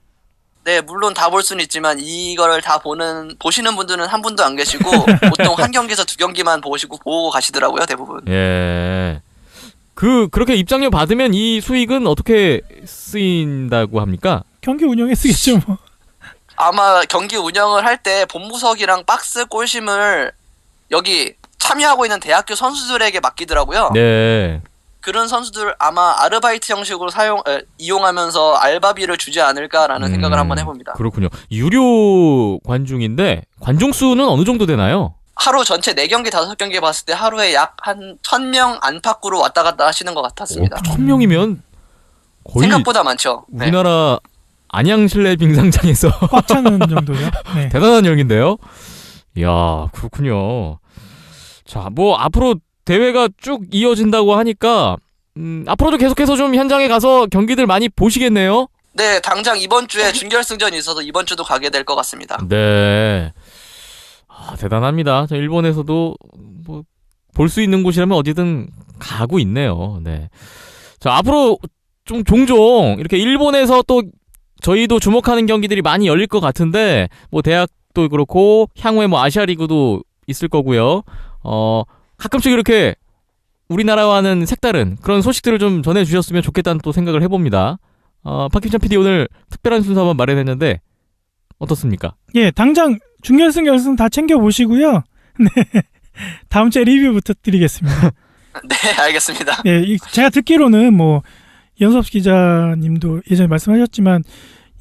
네, 물론 다 볼 수는 있지만 이거를 다 보시는 분들은 한 분도 안 계시고 보통 한 경기에서 2경기만 보고 가시더라고요, 대부분. 예. 그렇게 입장료 받으면 이 수익은 어떻게 쓰인다고 합니까? 경기 운영에 쓰겠죠. 뭐. 아마 경기 운영을 할 때 본부석이랑 박스 꼴심을 여기 참여하고 있는 대학교 선수들에게 맡기더라고요. 네. 그런 선수들 아마 아르바이트 형식으로 이용하면서 알바비를 주지 않을까라는 생각을 한번 해봅니다. 그렇군요. 유료 관중인데 관중 수는 어느 정도 되나요? 하루 전체 4경기, 5경기 봤을 때 하루에 약 한 1,000명 안팎으로 왔다 갔다 하시는 것 같았습니다. 1,000명이면 거의 생각보다 많죠. 네. 우리나라 안양 실내 빙상장에서 꽉 차는 정도요. 네. 대단한 열기인데요. 이야, 그렇군요. 자, 뭐 앞으로 대회가 쭉 이어진다고 하니까 앞으로도 계속해서 좀 현장에 가서 경기들 많이 보시겠네요. 네, 당장 이번 주에 준결승전이 있어서 이번 주도 가게 될 것 같습니다. 네. 대단합니다. 저 일본에서도 뭐 볼 수 있는 곳이라면 어디든 가고 있네요. 네. 자, 앞으로 좀 종종 이렇게 일본에서 또 저희도 주목하는 경기들이 많이 열릴 것 같은데 뭐 대학도 그렇고 향후에 뭐 아시아 리그도 있을 거고요. 가끔씩 이렇게 우리나라와는 색다른 그런 소식들을 좀 전해주셨으면 좋겠다는 또 생각을 해봅니다. 박희찬 PD 오늘 특별한 순서 한번 마련했는데 어떻습니까? 예, 당장 준결승, 결승 다 챙겨보시고요. 네. 다음 주에 리뷰부터 드리겠습니다. 네, 알겠습니다. 네, 제가 듣기로는 뭐 연섭 기자님도 예전에 말씀하셨지만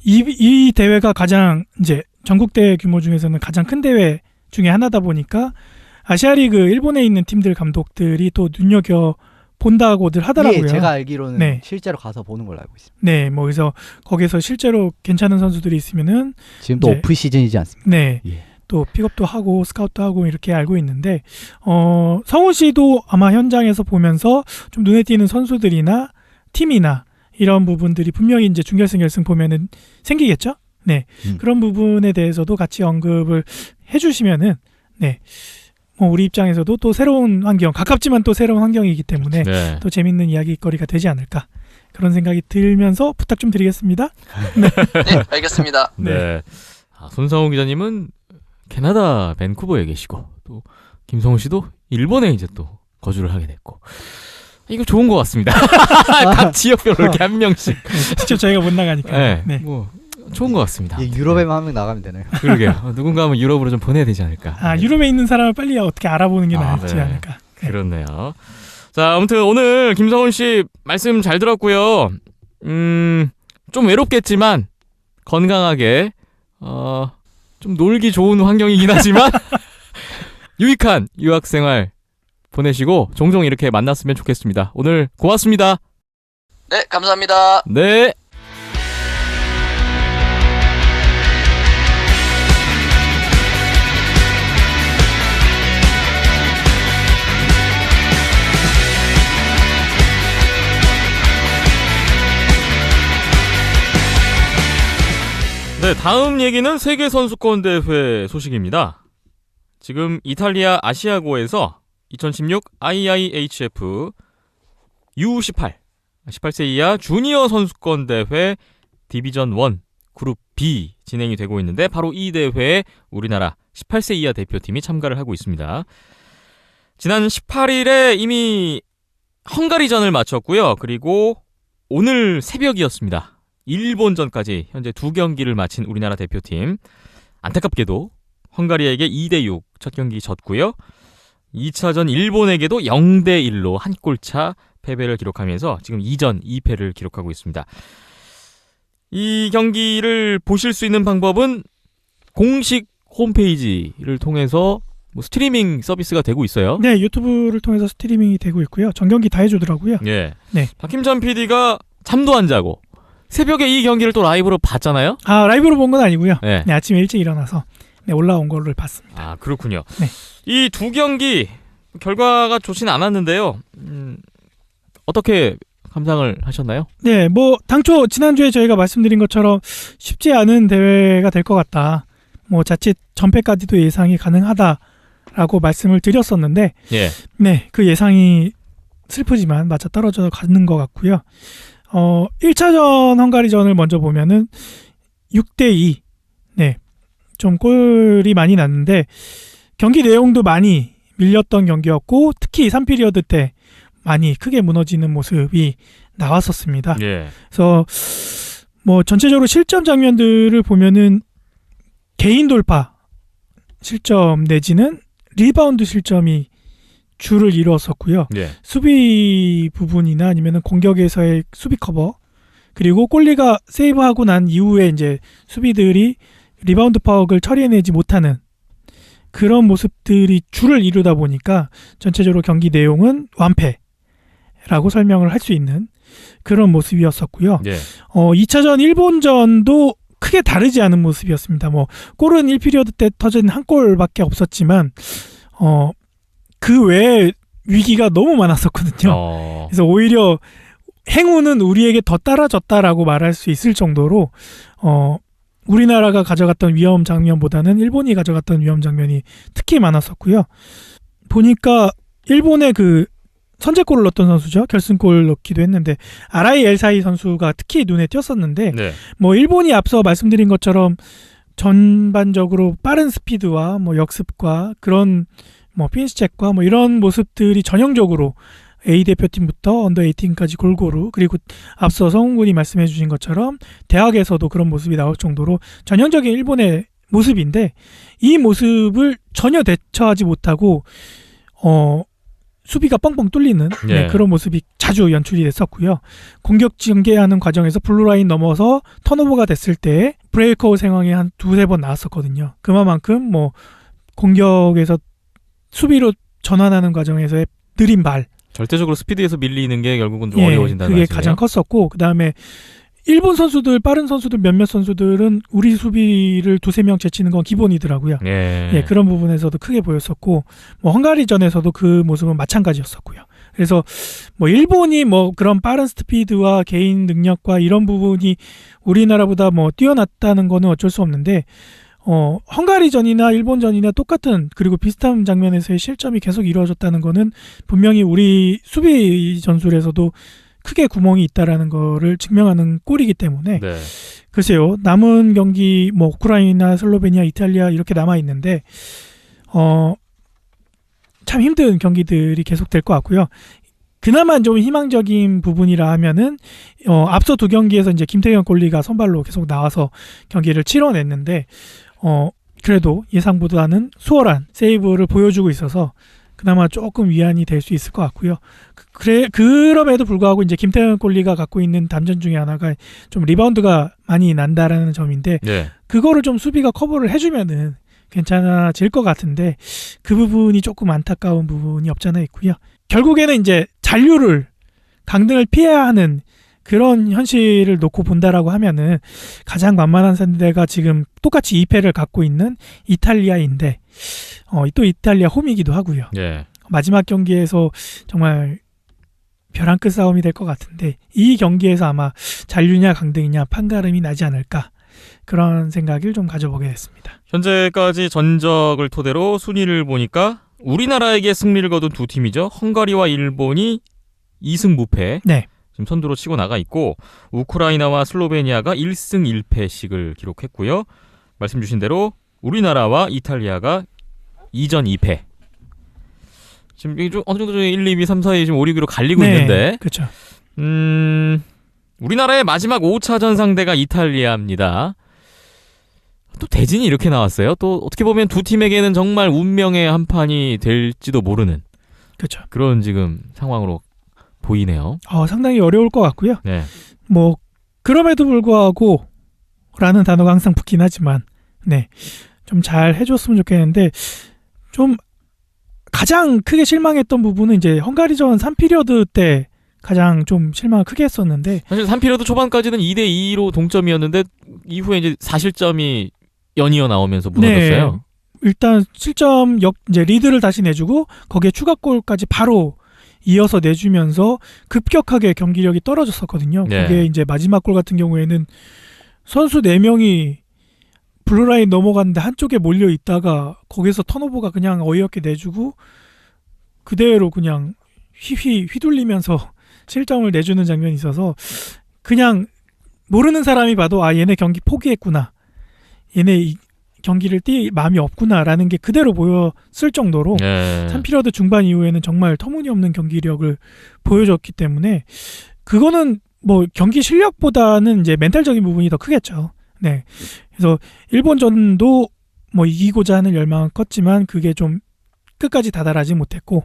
이 대회가 가장 이제 전국대회 규모 중에서는 가장 큰 대회 중에 하나다 보니까 아시아리그 일본에 있는 팀들 감독들이 또 눈여겨 본다고들 하더라고요. 예, 제가 알기로는 네. 실제로 가서 보는 걸로 알고 있습니다. 네, 뭐 그래서 거기서 실제로 괜찮은 선수들이 있으면은 지금 또 이제 오프 시즌이지 않습니까? 네, 예. 또 픽업도 하고 스카웃도 하고 이렇게 알고 있는데 성훈 씨도 아마 현장에서 보면서 좀 눈에 띄는 선수들이나 팀이나 이런 부분들이 분명히 이제 준결승 결승 보면은 생기겠죠. 네. 그런 부분에 대해서도 같이 언급을 해주시면은 네. 뭐 우리 입장에서도 또 새로운 환경, 가깝지만 또 새로운 환경이기 때문에 네. 또 재밌는 이야기거리가 되지 않을까 그런 생각이 들면서 부탁 좀 드리겠습니다. 네, 알겠습니다. 네. 손상호 기자님은 캐나다 밴쿠버에 계시고 또 김성훈 씨도 일본에 이제 또 거주를 하게 됐고 이거 좋은 것 같습니다. 각 지역별로 이렇게 한 명씩. 직접 저희가 못 나가니까. 네. 네. 뭐 좋은 것 같습니다. 유럽에만 한 명 나가면 되나요? 그러게요. 누군가 한번 유럽으로 좀 보내야 되지 않을까. 아, 유럽에 있는 사람을 빨리 어떻게 알아보는 게 낫지 네. 않을까. 네. 그렇네요. 자, 아무튼 오늘 김성훈 씨 말씀 잘 들었고요. 좀 외롭겠지만 건강하게 좀 놀기 좋은 환경이긴 하지만 유익한 유학 생활 보내시고 종종 이렇게 만났으면 좋겠습니다. 오늘 고맙습니다. 네, 감사합니다. 네. 네, 다음 얘기는 세계선수권대회 소식입니다. 지금 이탈리아 아시아고에서 2016 IIHF U18, 18세 이하 주니어 선수권대회 디비전 1 그룹 B 진행이 되고 있는데 바로 이 대회에 우리나라 18세 이하 대표팀이 참가를 하고 있습니다. 지난 18일에 이미 헝가리전을 마쳤고요. 그리고 오늘 새벽이었습니다. 일본전까지 현재 2경기를 마친 우리나라 대표팀 안타깝게도 헝가리에게 2대6 첫 경기 졌고요. 2차전 일본에게도 0대1로 한 골차 패배를 기록하면서 지금 2전 2패를 기록하고 있습니다. 이 경기를 보실 수 있는 방법은 공식 홈페이지를 통해서 뭐 스트리밍 서비스가 되고 있어요. 네, 유튜브를 통해서 스트리밍이 되고 있고요. 전 경기 다 해주더라고요. 예. 네. 박힘찬 PD가 잠도 안 자고 새벽에 이 경기를 또 라이브로 봤잖아요. 아, 라이브로 본 건 아니고요. 네. 네, 아침에 일찍 일어나서 네, 올라온 거를 봤습니다. 아, 그렇군요. 네. 이 두 경기 결과가 좋지는 않았는데요. 어떻게 감상을 하셨나요? 네, 뭐 당초 지난주에 저희가 말씀드린 것처럼 쉽지 않은 대회가 될 것 같다. 뭐 자칫 전패까지도 예상이 가능하다라고 말씀을 드렸었는데 예. 네, 그 예상이 슬프지만 맞아 떨어져 가는 것 같고요. 1차전 헝가리전을 먼저 보면은 6대2. 네. 좀 골이 많이 났는데 경기 내용도 많이 밀렸던 경기였고 특히 3피리어드 때 많이 크게 무너지는 모습이 나왔었습니다. 예. 그래서 뭐 전체적으로 실점 장면들을 보면은 개인 돌파 실점 내지는 리바운드 실점이 주를 이루었었고요. 예. 수비 부분이나 아니면은 공격에서의 수비 커버 그리고 골리가 세이브하고 난 이후에 이제 수비들이 리바운드 파워를 처리해내지 못하는 그런 모습들이 주를 이루다 보니까 전체적으로 경기 내용은 완패라고 설명을 할 수 있는 그런 모습이었었고요. 예. 2차전 일본전도 크게 다르지 않은 모습이었습니다. 뭐 골은 1피리어드 때 터진 한 골밖에 없었지만 그 외에 위기가 너무 많았었거든요. 그래서 오히려 행운은 우리에게 더 따라졌다라고 말할 수 있을 정도로 우리나라가 가져갔던 위험 장면보다는 일본이 가져갔던 위험 장면이 특히 많았었고요. 보니까 일본의 그 선제골을 넣었던 선수죠. 결승골 넣기도 했는데 아라이 엘사이 선수가 특히 눈에 띄었었는데 네. 뭐 일본이 앞서 말씀드린 것처럼 전반적으로 빠른 스피드와 뭐 역습과 그런 뭐 피니시책과 뭐 이런 모습들이 전형적으로 A 대표팀부터 언더 18까지 골고루 그리고 앞서 성훈 군이 말씀해 주신 것처럼 대학에서도 그런 모습이 나올 정도로 전형적인 일본의 모습인데 이 모습을 전혀 대처하지 못하고 수비가 뻥뻥 뚫리는 예. 네, 그런 모습이 자주 연출이 됐었고요. 공격 전개하는 과정에서 블루라인 넘어서 턴오버가 됐을 때 브레이크아웃 상황이 한 두세 번 나왔었거든요. 그만큼 뭐 공격에서 수비로 전환하는 과정에서의 느린 발 절대적으로 스피드에서 밀리는 게 결국은 좀 예, 어려워진다는 그게 말씀이에요. 가장 컸었고 그 다음에 일본 선수들 빠른 선수들 몇몇 선수들은 우리 수비를 두세 명 제치는 건 기본이더라고요. 예. 예, 그런 부분에서도 크게 보였었고 뭐 헝가리전에서도 그 모습은 마찬가지였었고요. 그래서 뭐 일본이 뭐 그런 빠른 스피드와 개인 능력과 이런 부분이 우리나라보다 뭐 뛰어났다는 거는 어쩔 수 없는데 헝가리전이나 일본전이나 똑같은 그리고 비슷한 장면에서의 실점이 계속 이루어졌다는 거는 분명히 우리 수비 전술에서도 크게 구멍이 있다라는 거를 증명하는 꼴이기 때문에 네. 글쎄요. 남은 경기 뭐 우크라이나, 슬로베니아, 이탈리아 이렇게 남아 있는데 참 힘든 경기들이 계속 될 것 같고요. 그나마 좀 희망적인 부분이라 하면은 앞서 두 경기에서 이제 김태경 골리가 선발로 계속 나와서 경기를 치러냈는데 그래도 예상보다는 수월한 세이브를 보여주고 있어서 그나마 조금 위안이 될 수 있을 것 같고요. 그럼에도 불구하고 이제 김태형 골리가 갖고 있는 단점 중에 하나가 좀 리바운드가 많이 난다라는 점인데 네. 그거를 좀 수비가 커버를 해주면은 괜찮아질 것 같은데 그 부분이 조금 안타까운 부분이 없잖아 있고요. 결국에는 이제 잔류를 강등을 피해야 하는 그런 현실을 놓고 본다라고 하면은 가장 만만한 상대가 지금 똑같이 2패를 갖고 있는 이탈리아인데 또 이탈리아 홈이기도 하고요. 예. 마지막 경기에서 정말 벼랑 끝 싸움이 될 것 같은데 이 경기에서 아마 잔류냐 강등이냐 판가름이 나지 않을까 그런 생각을 좀 가져보게 됐습니다. 현재까지 전적을 토대로 순위를 보니까 우리나라에게 승리를 거둔 두 팀이죠. 헝가리와 일본이 2승 무패. 네. 지금 선두로 치고 나가 있고 우크라이나와 슬로베니아가 1승 1패씩을 기록했고요. 말씀 주신 대로 우리나라와 이탈리아가 2전 2패. 지금 이게 좀 어느 정도 1, 2, 3, 4위 지금 5, 6위로 갈리고 네, 있는데 그렇죠. 우리나라의 마지막 5차전 상대가 이탈리아입니다. 또 대진이 이렇게 나왔어요. 또 어떻게 보면 두 팀에게는 정말 운명의 한 판이 될지도 모르는 그렇죠. 그런 지금 상황으로 보이네요. 상당히 어려울 것 같고요. 네. 뭐 그럼에도 불구하고 라는 단어가 항상 붙긴 하지만 네. 좀 잘 해줬으면 좋겠는데 좀 가장 크게 실망했던 부분은 이제 헝가리전 3피리어드 때 가장 좀 실망을 크게 했었는데 사실 3피리어드 초반까지는 2대2로 동점이었는데 이후에 이제 4실점이 연이어 나오면서 무너졌어요. 네. 일단 실점 이제 리드를 다시 내주고 거기에 추가골까지 바로 이어서 내주면서 급격하게 경기력이 떨어졌었거든요. 네. 그게 이제 마지막 골 같은 경우에는 선수 4명이 블루라인 넘어갔는데 한쪽에 몰려 있다가 거기서 턴오버가 그냥 어이없게 내주고 그대로 그냥 휘둘리면서 실점을 내주는 장면이 있어서 그냥 모르는 사람이 봐도 얘네 경기 포기했구나. 얘네 이 경기를 뛸 마음이 없구나라는 게 그대로 보였을 정도로 네. 3피리어드 중반 이후에는 정말 터무니없는 경기력을 보여줬기 때문에 그거는 뭐 경기 실력보다는 이제 멘탈적인 부분이 더 크겠죠. 네. 그래서 일본전도 뭐 이기고자 하는 열망은 컸지만 그게 좀 끝까지 다다라지 못했고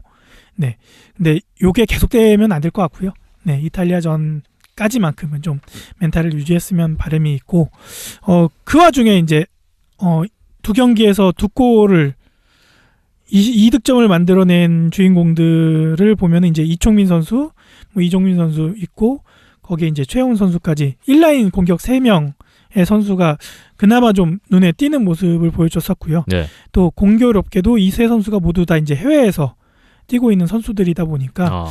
네. 근데 요게 계속되면 안 될 것 같고요. 네. 이탈리아전까지만큼은 좀 멘탈을 유지했으면 바람이 있고 그 와중에 이제 두 경기에서 두 골을 2득점을 만들어낸 주인공들을 보면 이제 이총민 선수, 뭐 이종민 선수 있고 거기에 이제 최영훈 선수까지 1라인 공격 3명의 선수가 그나마 좀 눈에 띄는 모습을 보여줬었고요. 네. 또 공교롭게도 이 세 선수가 모두 다 이제 해외에서 뛰고 있는 선수들이다 보니까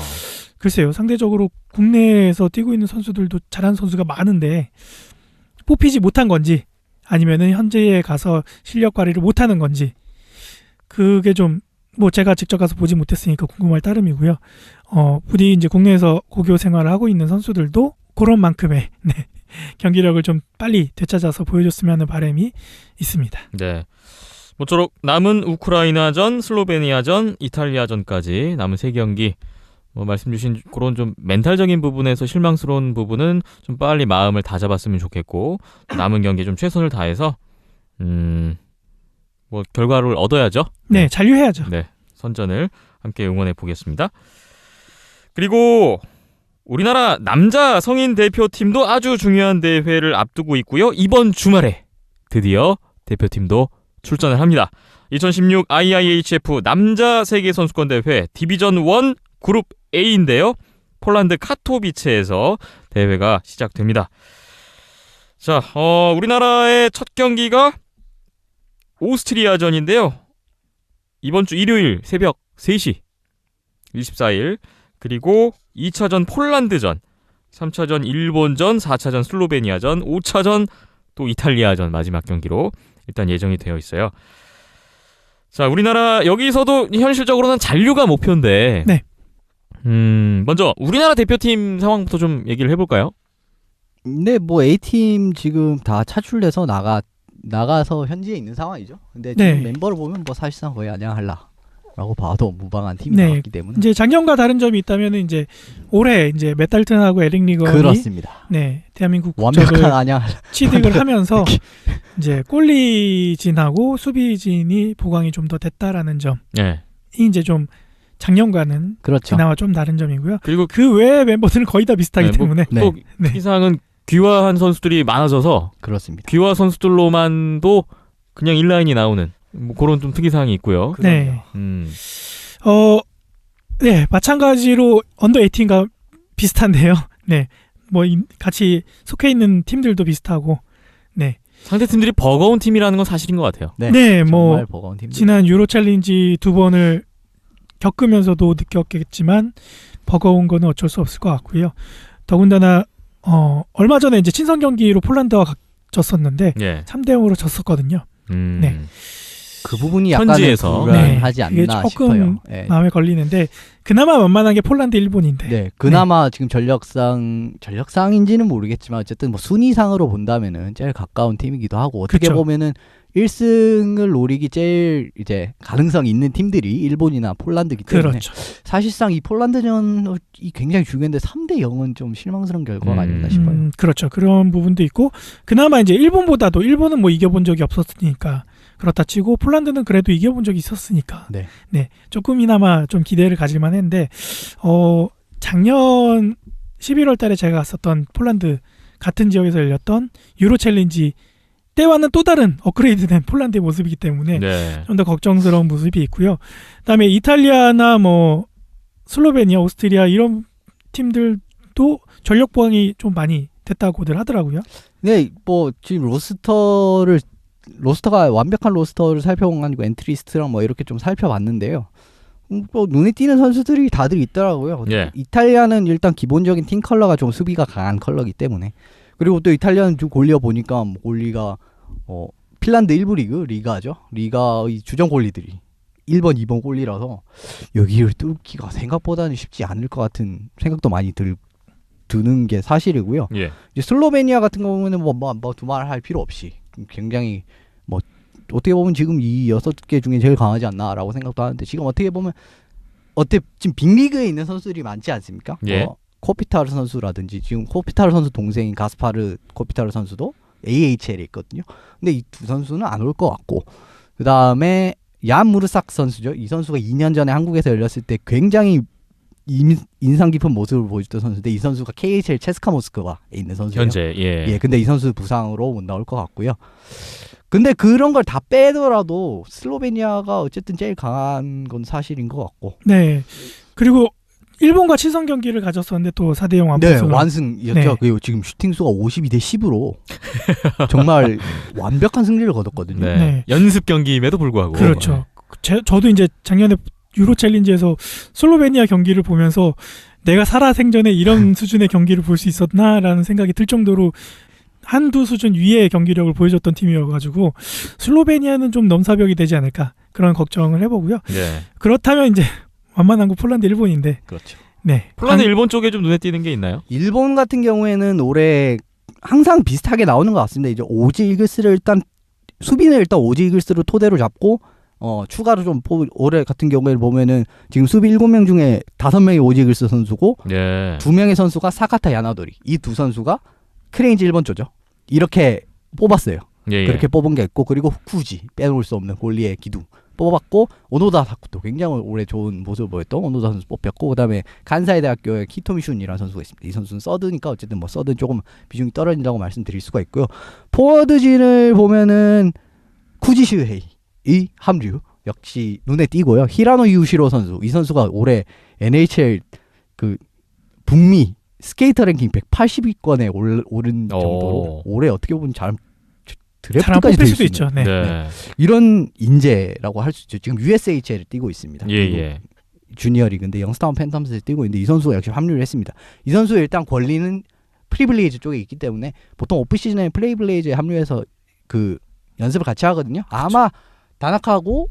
글쎄요. 상대적으로 국내에서 뛰고 있는 선수들도 잘하는 선수가 많은데 뽑히지 못한 건지 아니면은 현재에 가서 실력 발휘를 못하는 건지 그게 좀 뭐 제가 직접 가서 보지 못했으니까 궁금할 따름이고요. 부디 이제 국내에서 고교 생활을 하고 있는 선수들도 그런 만큼의 네, 경기력을 좀 빨리 되찾아서 보여줬으면 하는 바람이 있습니다. 네. 모쪼록 남은 우크라이나전, 슬로베니아전, 이탈리아전까지 남은 3경기 말씀 주신 그런 좀 멘탈적인 부분에서 실망스러운 부분은 좀 빨리 마음을 다잡았으면 좋겠고 남은 경기 좀 최선을 다해서 뭐 결과를 얻어야죠. 네, 잔류해야죠. 네, 선전을 함께 응원해 보겠습니다. 그리고 우리나라 남자 성인 대표팀도 아주 중요한 대회를 앞두고 있고요. 이번 주말에 드디어 대표팀도 출전을 합니다. 2016 IIHF 남자 세계선수권대회 디비전 1 그룹 A인데요. 폴란드 카토비체에서 대회가 시작됩니다. 자, 우리나라의 첫 경기가 오스트리아전인데요. 이번 주 일요일 새벽 3시 24일, 그리고 2차전 폴란드전, 3차전 일본전, 4차전 슬로베니아전, 5차전 또 이탈리아전 마지막 경기로 일단 예정이 되어 있어요. 자, 우리나라 여기서도 현실적으로는 잔류가 목표인데, 네. 먼저 우리나라 대표팀 상황부터 좀 얘기를 해볼까요? 근데 뭐 A팀 지금 다 차출돼서 나가서 현지에 있는 상황이죠. 근데 지금 네. 멤버를 보면 뭐 사실상 거의 안양할라라고 봐도 무방한 팀이 네. 나왔기 때문에 이제 작년과 다른 점이 있다면 이제 올해 이제 메탈튼하고 에릭 리건이 그렇습니다. 네, 대한민국 완벽한 국적을 안양할라. 취득을 하면서 이제 골리진하고 수비진이 보강이 좀 더 됐다라는 점이 네. 이제 좀 작년과는 그렇죠. 그나마 좀 다른 점이고요. 그리고 그 외의 멤버들은 거의 다 비슷하기 때문에 네. 또 네. 이상은 귀화한 선수들이 많아져서 그렇습니다. 귀화 선수들로만도 그냥 1라인이 나오는 뭐 그런 좀 특이사항이 있고요. 네. 음. 네, 마찬가지로 언더 18과 비슷한데요. 네. 뭐 같이 속해 있는 팀들도 비슷하고. 네. 상대팀들이 버거운 팀이라는 건 사실인 것 같아요. 네, 뭐 정말 버거운 팀들. 지난 유로 챌린지 2번을 겪으면서도 느꼈겠지만 버거운 거는 어쩔 수 없을 것 같고요. 더군다나 얼마 전에 이제 친선 경기로 폴란드와 졌었는데 예. 3대0으로 졌었거든요. 네. 그 부분이 약간 현지에서. 불안하지 네, 그게 않나 조금 싶어요. 네. 마음에 걸리는데 그나마 만만한 게 폴란드 일본인데. 네, 그나마 지금 전력상인지는 모르겠지만 어쨌든 뭐 순위상으로 본다면은 제일 가까운 팀이기도 하고 어떻게 그쵸. 보면은 1승을 노리기 제일 이제 가능성이 있는 팀들이 일본이나 폴란드이기 때문에 그렇죠. 사실상 이 폴란드전이 굉장히 중요한데 3대 0은 좀 실망스러운 결과가 아니었나 싶어요. 그렇죠. 그런 부분도 있고 그나마 이제 일본보다도 일본은 뭐 이겨본 적이 없었으니까 그렇다 치고 폴란드는 그래도 이겨본 적이 있었으니까 네. 조금이나마 좀 기대를 가질만 했는데 작년 11월 달에 제가 갔었던 폴란드 같은 지역에서 열렸던 유로 챌린지 때와는 또 다른 업그레이드된 폴란드의 모습이기 때문에 네. 좀 더 걱정스러운 모습이 있고요. 그다음에 이탈리아나 뭐 슬로베니아, 오스트리아 이런 팀들도 전력 보강이 좀 많이 됐다고들 하더라고요. 네, 뭐 지금 로스터가 완벽한 로스터를 살펴본 건 아니고 엔트리스트랑 뭐 이렇게 좀 살펴봤는데요. 뭐 눈에 띄는 선수들이 다들 있더라고요. 예. 이탈리아는 일단 기본적인 팀 컬러가 좀 수비가 강한 컬러이기 때문에 그리고 또 이탈리아는 좀 골리어 보니까 뭐 골리가 핀란드 1부 리가죠. 리가의 주전 골리들이 1번, 2번 골리라서 여기를 뚫기가 생각보다는 쉽지 않을 것 같은 생각도 많이 드는 게 사실이고요. 예. 이제 슬로베니아 같은 경우는 뭐 두말할 필요 없이 굉장히 뭐 어떻게 보면 지금 이 6개 중에 제일 강하지 않나라고 생각도 하는데 지금 어떻게 보면 지금 빅리그에 있는 선수들이 많지 않습니까? 예. 코피타르 선수라든지 지금 코피타르 선수 동생인 가스파르 코피타르 선수도 AHL에 있거든요. 근데 이 두 선수는 안 올 것 같고 그 다음에 얀 무르삭 선수죠. 이 선수가 2년 전에 한국에서 열렸을 때 굉장히 인상 깊은 모습을 보여줬던 선수인데 이 선수가 KHL 체스카 모스크바에 있는 선수예요. 현재 예. 근데 이 선수 부상으로 못 나올 것 같고요. 근데 그런 걸 다 빼더라도 슬로베니아가 어쨌든 제일 강한 건 사실인 것 같고. 네. 그리고 일본과 친선 경기를 가졌었는데 또 4대0 완승. 네, 완승이었죠. 네. 그리고 지금 슈팅 수가 52대 10으로 정말 완벽한 승리를 거뒀거든요. 네. 네. 연습 경기임에도 불구하고. 그렇죠. 저도 이제 작년에 유로 챌린지에서 슬로베니아 경기를 보면서 내가 살아생전에 이런 수준의 경기를 볼 수 있었나라는 생각이 들 정도로 한두 수준 위의 경기력을 보여줬던 팀이어가지고 슬로베니아는 좀 넘사벽이 되지 않을까 그런 걱정을 해보고요. 네. 그렇다면 이제 완만한 거 폴란드, 일본인데. 그렇죠. 네. 폴란드 일본 쪽에 좀 눈에 띄는 게 있나요? 일본 같은 경우에는 올해 항상 비슷하게 나오는 것 같습니다. 이제 오지 이글스를 일단 수비는 일단 오지 이글스를 토대로 잡고 추가로 좀 올해 같은 경우에 보면은 지금 수비 7명 중에 5명이 오지 이글스 선수고 예. 2명의 선수가 사카타 야나도리. 이 두 선수가 크레인지 일본 쪽죠. 이렇게 뽑았어요. 예. 그렇게 뽑은 게 있고 그리고 후쿠지 빼놓을 수 없는 골리의 기둥 뽑았고 오노다 사쿠도 굉장히 올해 좋은 모습을 보였던 오노다 선수 뽑혔고 그다음에 간사이 대학교의 키토미슌이라는 선수가 있습니다. 이 선수는 서드니까 어쨌든 뭐 서드 조금 비중이 떨어진다고 말씀드릴 수가 있고요. 포워드진을 보면은 쿠지슈헤이 이 함류 역시 눈에 띄고요. 히라노 유시로 선수 이 선수가 올해 NHL 그 북미 스케이터 랭킹 180위권에 오른 정도로 올해 어떻게 보면 잘 잘안 드래프트까지 뽑힐 될 수도 수 있죠. 있는 네. 이런 인재라고 할 수 있죠. 지금 USHL을 뛰고 있습니다. 예. 주니어 리그인데 영스타운 팬텀스에 뛰고 있는데 이 선수가 역시 합류를 했습니다. 이 선수의 일단 권리는 프리블레이즈 쪽에 있기 때문에 보통 오프시즌에 프리블레이즈에 합류해서 그 연습을 같이 하거든요. 아마 다나카하고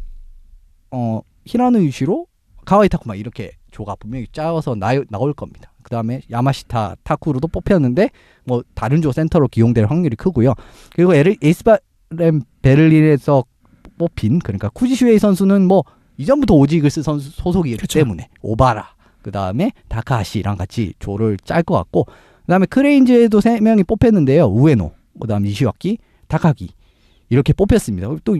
히라노 유시로 가와이 타쿠마 이렇게 조가 분명히 짜서 나올 겁니다. 그 다음에 야마시타 타쿠르도 뽑혔는데 뭐 다른 조 센터로 기용될 확률이 크고요. 그리고 에이스바렘 베를린에서 뽑힌 그러니까 쿠지슈에이 선수는 뭐 이전부터 오지이글스 선수 소속이기 그쵸. 때문에 오바라 그 다음에 다카하시랑 같이 조를 짤 것 같고 그 다음에 크레인즈에도 3명이 뽑혔는데요. 우에노 그 다음 이시와키 타카기 이렇게 뽑혔습니다. 또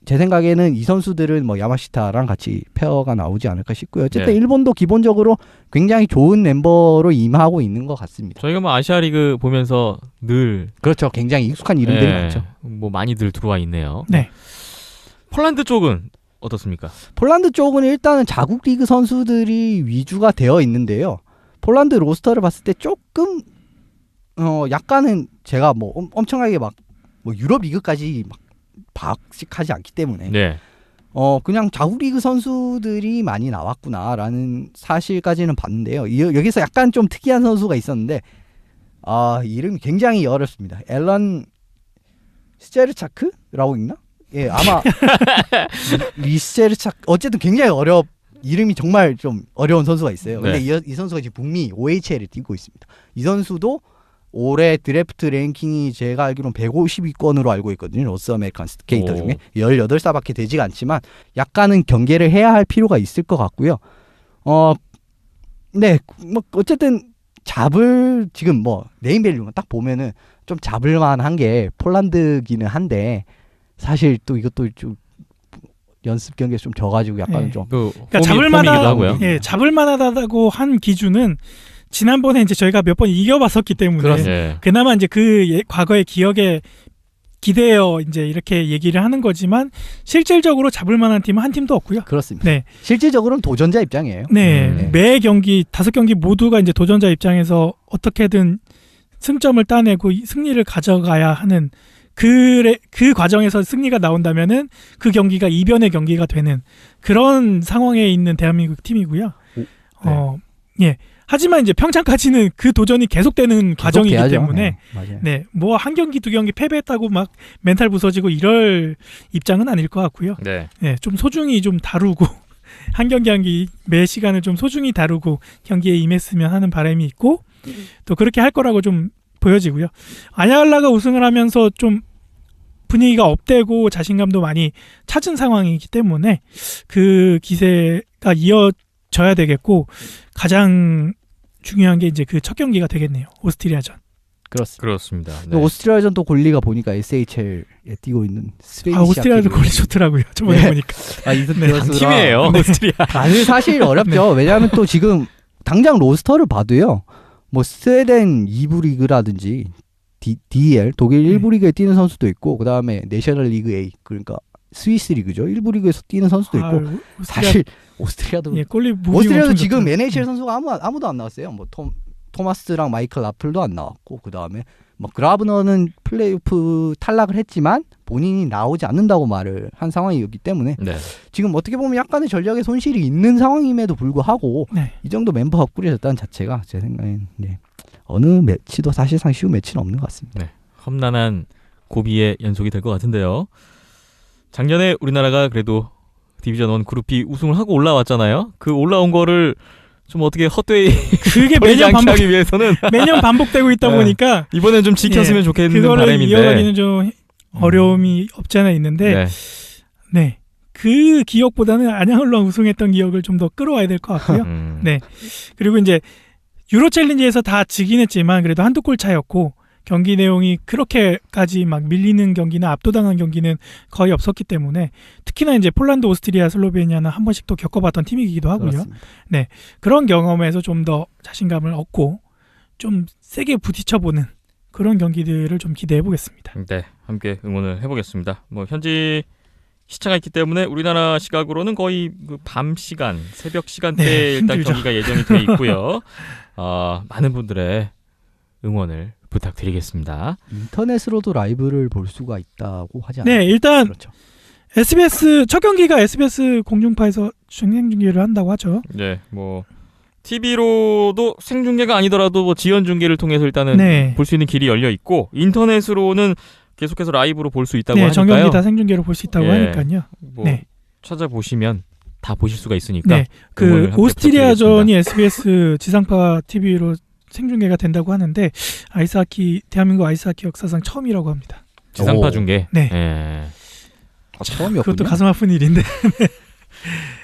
제 생각에는 이 선수들은 뭐 야마시타랑 같이 페어가 나오지 않을까 싶고요. 어쨌든 네. 일본도 기본적으로 굉장히 좋은 멤버로 임하고 있는 것 같습니다. 저희가 뭐 아시아 리그 보면서 늘 그렇죠. 굉장히 익숙한 이름들이 많죠. 뭐 많이들 들어와 있네요. 네. 폴란드 쪽은 어떻습니까? 폴란드 쪽은 일단은 자국 리그 선수들이 위주가 되어 있는데요. 폴란드 로스터를 봤을 때 조금 약간은 제가 뭐 엄청나게 막 뭐 유럽 리그까지 막 박식하지 않기 때문에 네. 그냥 자국 리그 선수들이 많이 나왔구나라는 사실까지는 봤는데요. 여기서 약간 좀 특이한 선수가 있었는데 이름이 굉장히 어렵습니다. 앨런 스체르차크라고 읽나? 예, 아마 리스체르차크 어쨌든 굉장히 이름이 정말 좀 어려운 선수가 있어요. 근데 이 선수가 지금 북미 OHL에 뛰고 있습니다. 이 선수도 올해 드래프트 랭킹이 제가 알기로는 150위권으로 알고 있거든요. 로스 아메리칸 스케이터 중에 18살밖에 되지가 않지만 약간은 경계를 해야 할 필요가 있을 것 같고요. 네, 뭐 어쨌든 지금 뭐 네임밸류만 딱 보면은 좀 잡을 만한 게 폴란드기는 한데 사실 또 이것도 좀 연습 경기가 좀 져가지고 약간은 좀 그러니까 잡을 만하다고 한 기준은 지난번에 이제 저희가 몇 번 이겨봤었기 때문에 그나마 이제 과거의 기억에 기대어 이제 이렇게 얘기를 하는 거지만 실질적으로 잡을 만한 팀은 한 팀도 없고요. 그렇습니다. 네. 실질적으로는 도전자 입장이에요. 네. 매 경기 5경기 모두가 이제 도전자 입장에서 어떻게든 승점을 따내고 승리를 가져가야 하는 그 과정에서 승리가 나온다면은 그 경기가 이변의 경기가 되는 그런 상황에 있는 대한민국 팀이고요. 예. 하지만 이제 평창까지는 그 도전이 계속되는 과정이기 해야죠. 때문에 네, 뭐 한 경기 두 경기 패배했다고 막 멘탈 부서지고 이럴 입장은 아닐 것 같고요. 네. 좀 소중히 좀 다루고 한 경기 한 경기 매 시간을 좀 소중히 다루고 경기에 임했으면 하는 바람이 있고 또 그렇게 할 거라고 좀 보여지고요. 아냐갈라가 우승을 하면서 좀 분위기가 업되고 자신감도 많이 찾은 상황이기 때문에 그 기세가 이어져야 되겠고 가장 중요한 게 이제 그 첫 경기가 되겠네요. 오스트리아전. 그렇습니다. 네. 오스트리아전 또 골리가 보니까 SHL에 뛰고 있는 스웨이시 오스트리아도 골리 좋더라고요. 저번에 보니까. 팀이에요. 오스트리아. 사실 어렵죠. 왜냐하면 또 지금 당장 로스터를 봐도요. 뭐 스웨덴 2부 리그라든지 DEL 독일 1부 리그에 뛰는 선수도 있고 그 다음에 내셔널 리그 A 그러니까 스위스 리그죠. 1부 리그에서 뛰는 선수도 있고 사실 오스트리아도 오스트리아도 지금 NHL 선수가 아무도 안 나왔어요. 뭐 토마스랑 마이클 라플도 안 나왔고 그 다음에 뭐 그라브너는 플레이오프 탈락을 했지만 본인이 나오지 않는다고 말을 한 상황이었기 때문에 지금 어떻게 보면 약간의 전력의 손실이 있는 상황임에도 불구하고 이 정도 멤버가 꾸려졌다는 자체가 제 생각엔 어느 매치도 사실상 쉬운 매치는 없는 것 같습니다. 험난한 고비의 연속이 될 것 같은데요. 작년에 우리나라가 그래도 디비전 1 그룹 B 우승을 하고 올라왔잖아요. 그 올라온 거를 좀 어떻게 헛되이 그게 매년 위해서는 매년 반복되고 있다 보니까 이번엔 좀 지켰으면 좋겠는 그거를 바람인데 이어가기는 좀 어려움이 없지 않아 있는데 그 기억보다는 안양을로 우승했던 기억을 좀 더 끌어와야 될 것 같고요. 그리고 이제 유로 챌린지에서 다 지긴 했지만 그래도 한두 골 차였고 경기 내용이 그렇게까지 막 밀리는 경기나 압도당한 경기는 거의 없었기 때문에 특히나 이제 폴란드, 오스트리아, 슬로베니아는 한 번씩 또 겪어봤던 팀이기도 하고요. 그렇습니다. 그런 경험에서 좀 더 자신감을 얻고 좀 세게 부딪혀보는 그런 경기들을 좀 기대해 보겠습니다. 함께 응원을 해보겠습니다. 뭐 현지 시차가 있기 때문에 우리나라 시각으로는 거의 그 밤 시간, 새벽 시간대에 네, 일단 힘들죠. 경기가 예정이 돼 있고요. 많은 분들의 응원을 부탁드리겠습니다. 인터넷으로도 라이브를 볼 수가 있다고 하지 않나요? 네, 일단 그렇죠. SBS 첫 경기가 SBS 공중파에서 중행 중계를 한다고 하죠. 네, 뭐 TV로도 생중계가 아니더라도 뭐 지연 중계를 통해서 일단은 네. 볼 수 있는 길이 열려 있고 인터넷으로는 계속해서 라이브로 볼 수 있다고 네, 하니까요. 전경기 다 생중계로 볼 수 있다고 예. 하니까요. 뭐 네. 찾아보시면 다 보실 수가 있으니까. 네, 그 응원을 함께 오스트리아전이 SBS 지상파 TV로 생중계가 된다고 하는데 대한민국 아이스하키 역사상 처음이라고 합니다. 지상파 오. 중계. 네. 예. 처음이었군요. 그것도 가슴 아픈 일인데.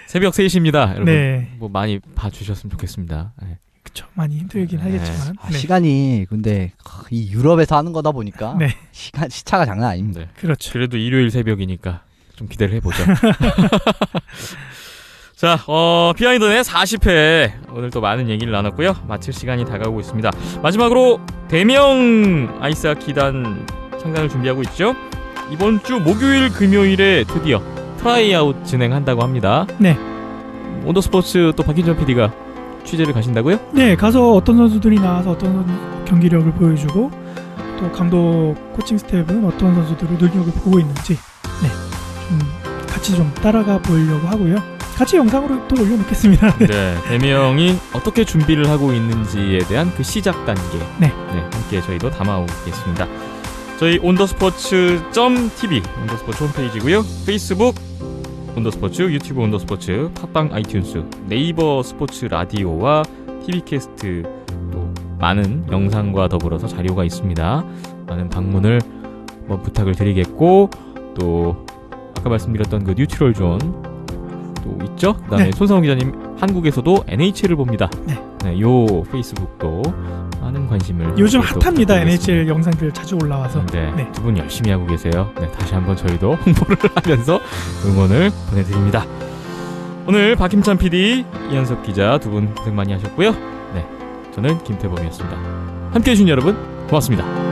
새벽 3시입니다. 여러분. 네, 뭐 많이 봐주셨으면 좋겠습니다. 예. 그쵸. 많이 힘들긴 네. 하겠지만. 네, 시간이 근데 이 유럽에서 하는 거다 보니까 네. 시차가 장난 아닙니다. 네. 그렇죠. 그래도 일요일 새벽이니까 좀 기대를 해보죠. 자, 비하인드넷 40회 오늘 또 많은 얘기를 나눴고요. 마칠 시간이 다가오고 있습니다. 마지막으로 대명 아이스하키단 창단을 준비하고 있죠. 이번 주 목요일 금요일에 드디어 트라이아웃 진행한다고 합니다. 네. 온더스포츠 또 박hin전 PD가 취재를 가신다고요? 네, 가서 어떤 선수들이 나와서 어떤 경기력을 보여주고 또 감독 코칭 스텝은 어떤 선수들을 능력을 보고 있는지 좀 같이 좀 따라가 보려고 하고요. 같이 영상으로 또 올려놓겠습니다. 네, 대명이 어떻게 준비를 하고 있는지에 대한 그 시작 단계 네. 함께 저희도 담아오겠습니다. 저희 온더스포츠.tv 온더스포츠 홈페이지고요. 페이스북 온더스포츠, 유튜브 온더스포츠, 팟빵, 아이튠스, 네이버 스포츠 라디오와 TV캐스트 또 많은 영상과 더불어서 자료가 있습니다. 많은 방문을 부탁을 드리겠고 또 아까 말씀드렸던 그 뉴트럴 존 또 있죠? 그다음에 네. 손상훈 기자님 한국에서도 NHL을 봅니다. 네. 요 페이스북도 많은 관심을 요즘 또 핫합니다. 부탁드리겠습니다. NHL 영상들 자주 올라와서. 네, 네. 두 분 열심히 하고 계세요. 네, 다시 한번 저희도 홍보를 하면서 응원을 보내드립니다. 오늘 박힘찬 PD, 이현석 기자 두 분 고생 많이 하셨고요. 네, 저는 김태범이었습니다. 함께해 주신 여러분 고맙습니다.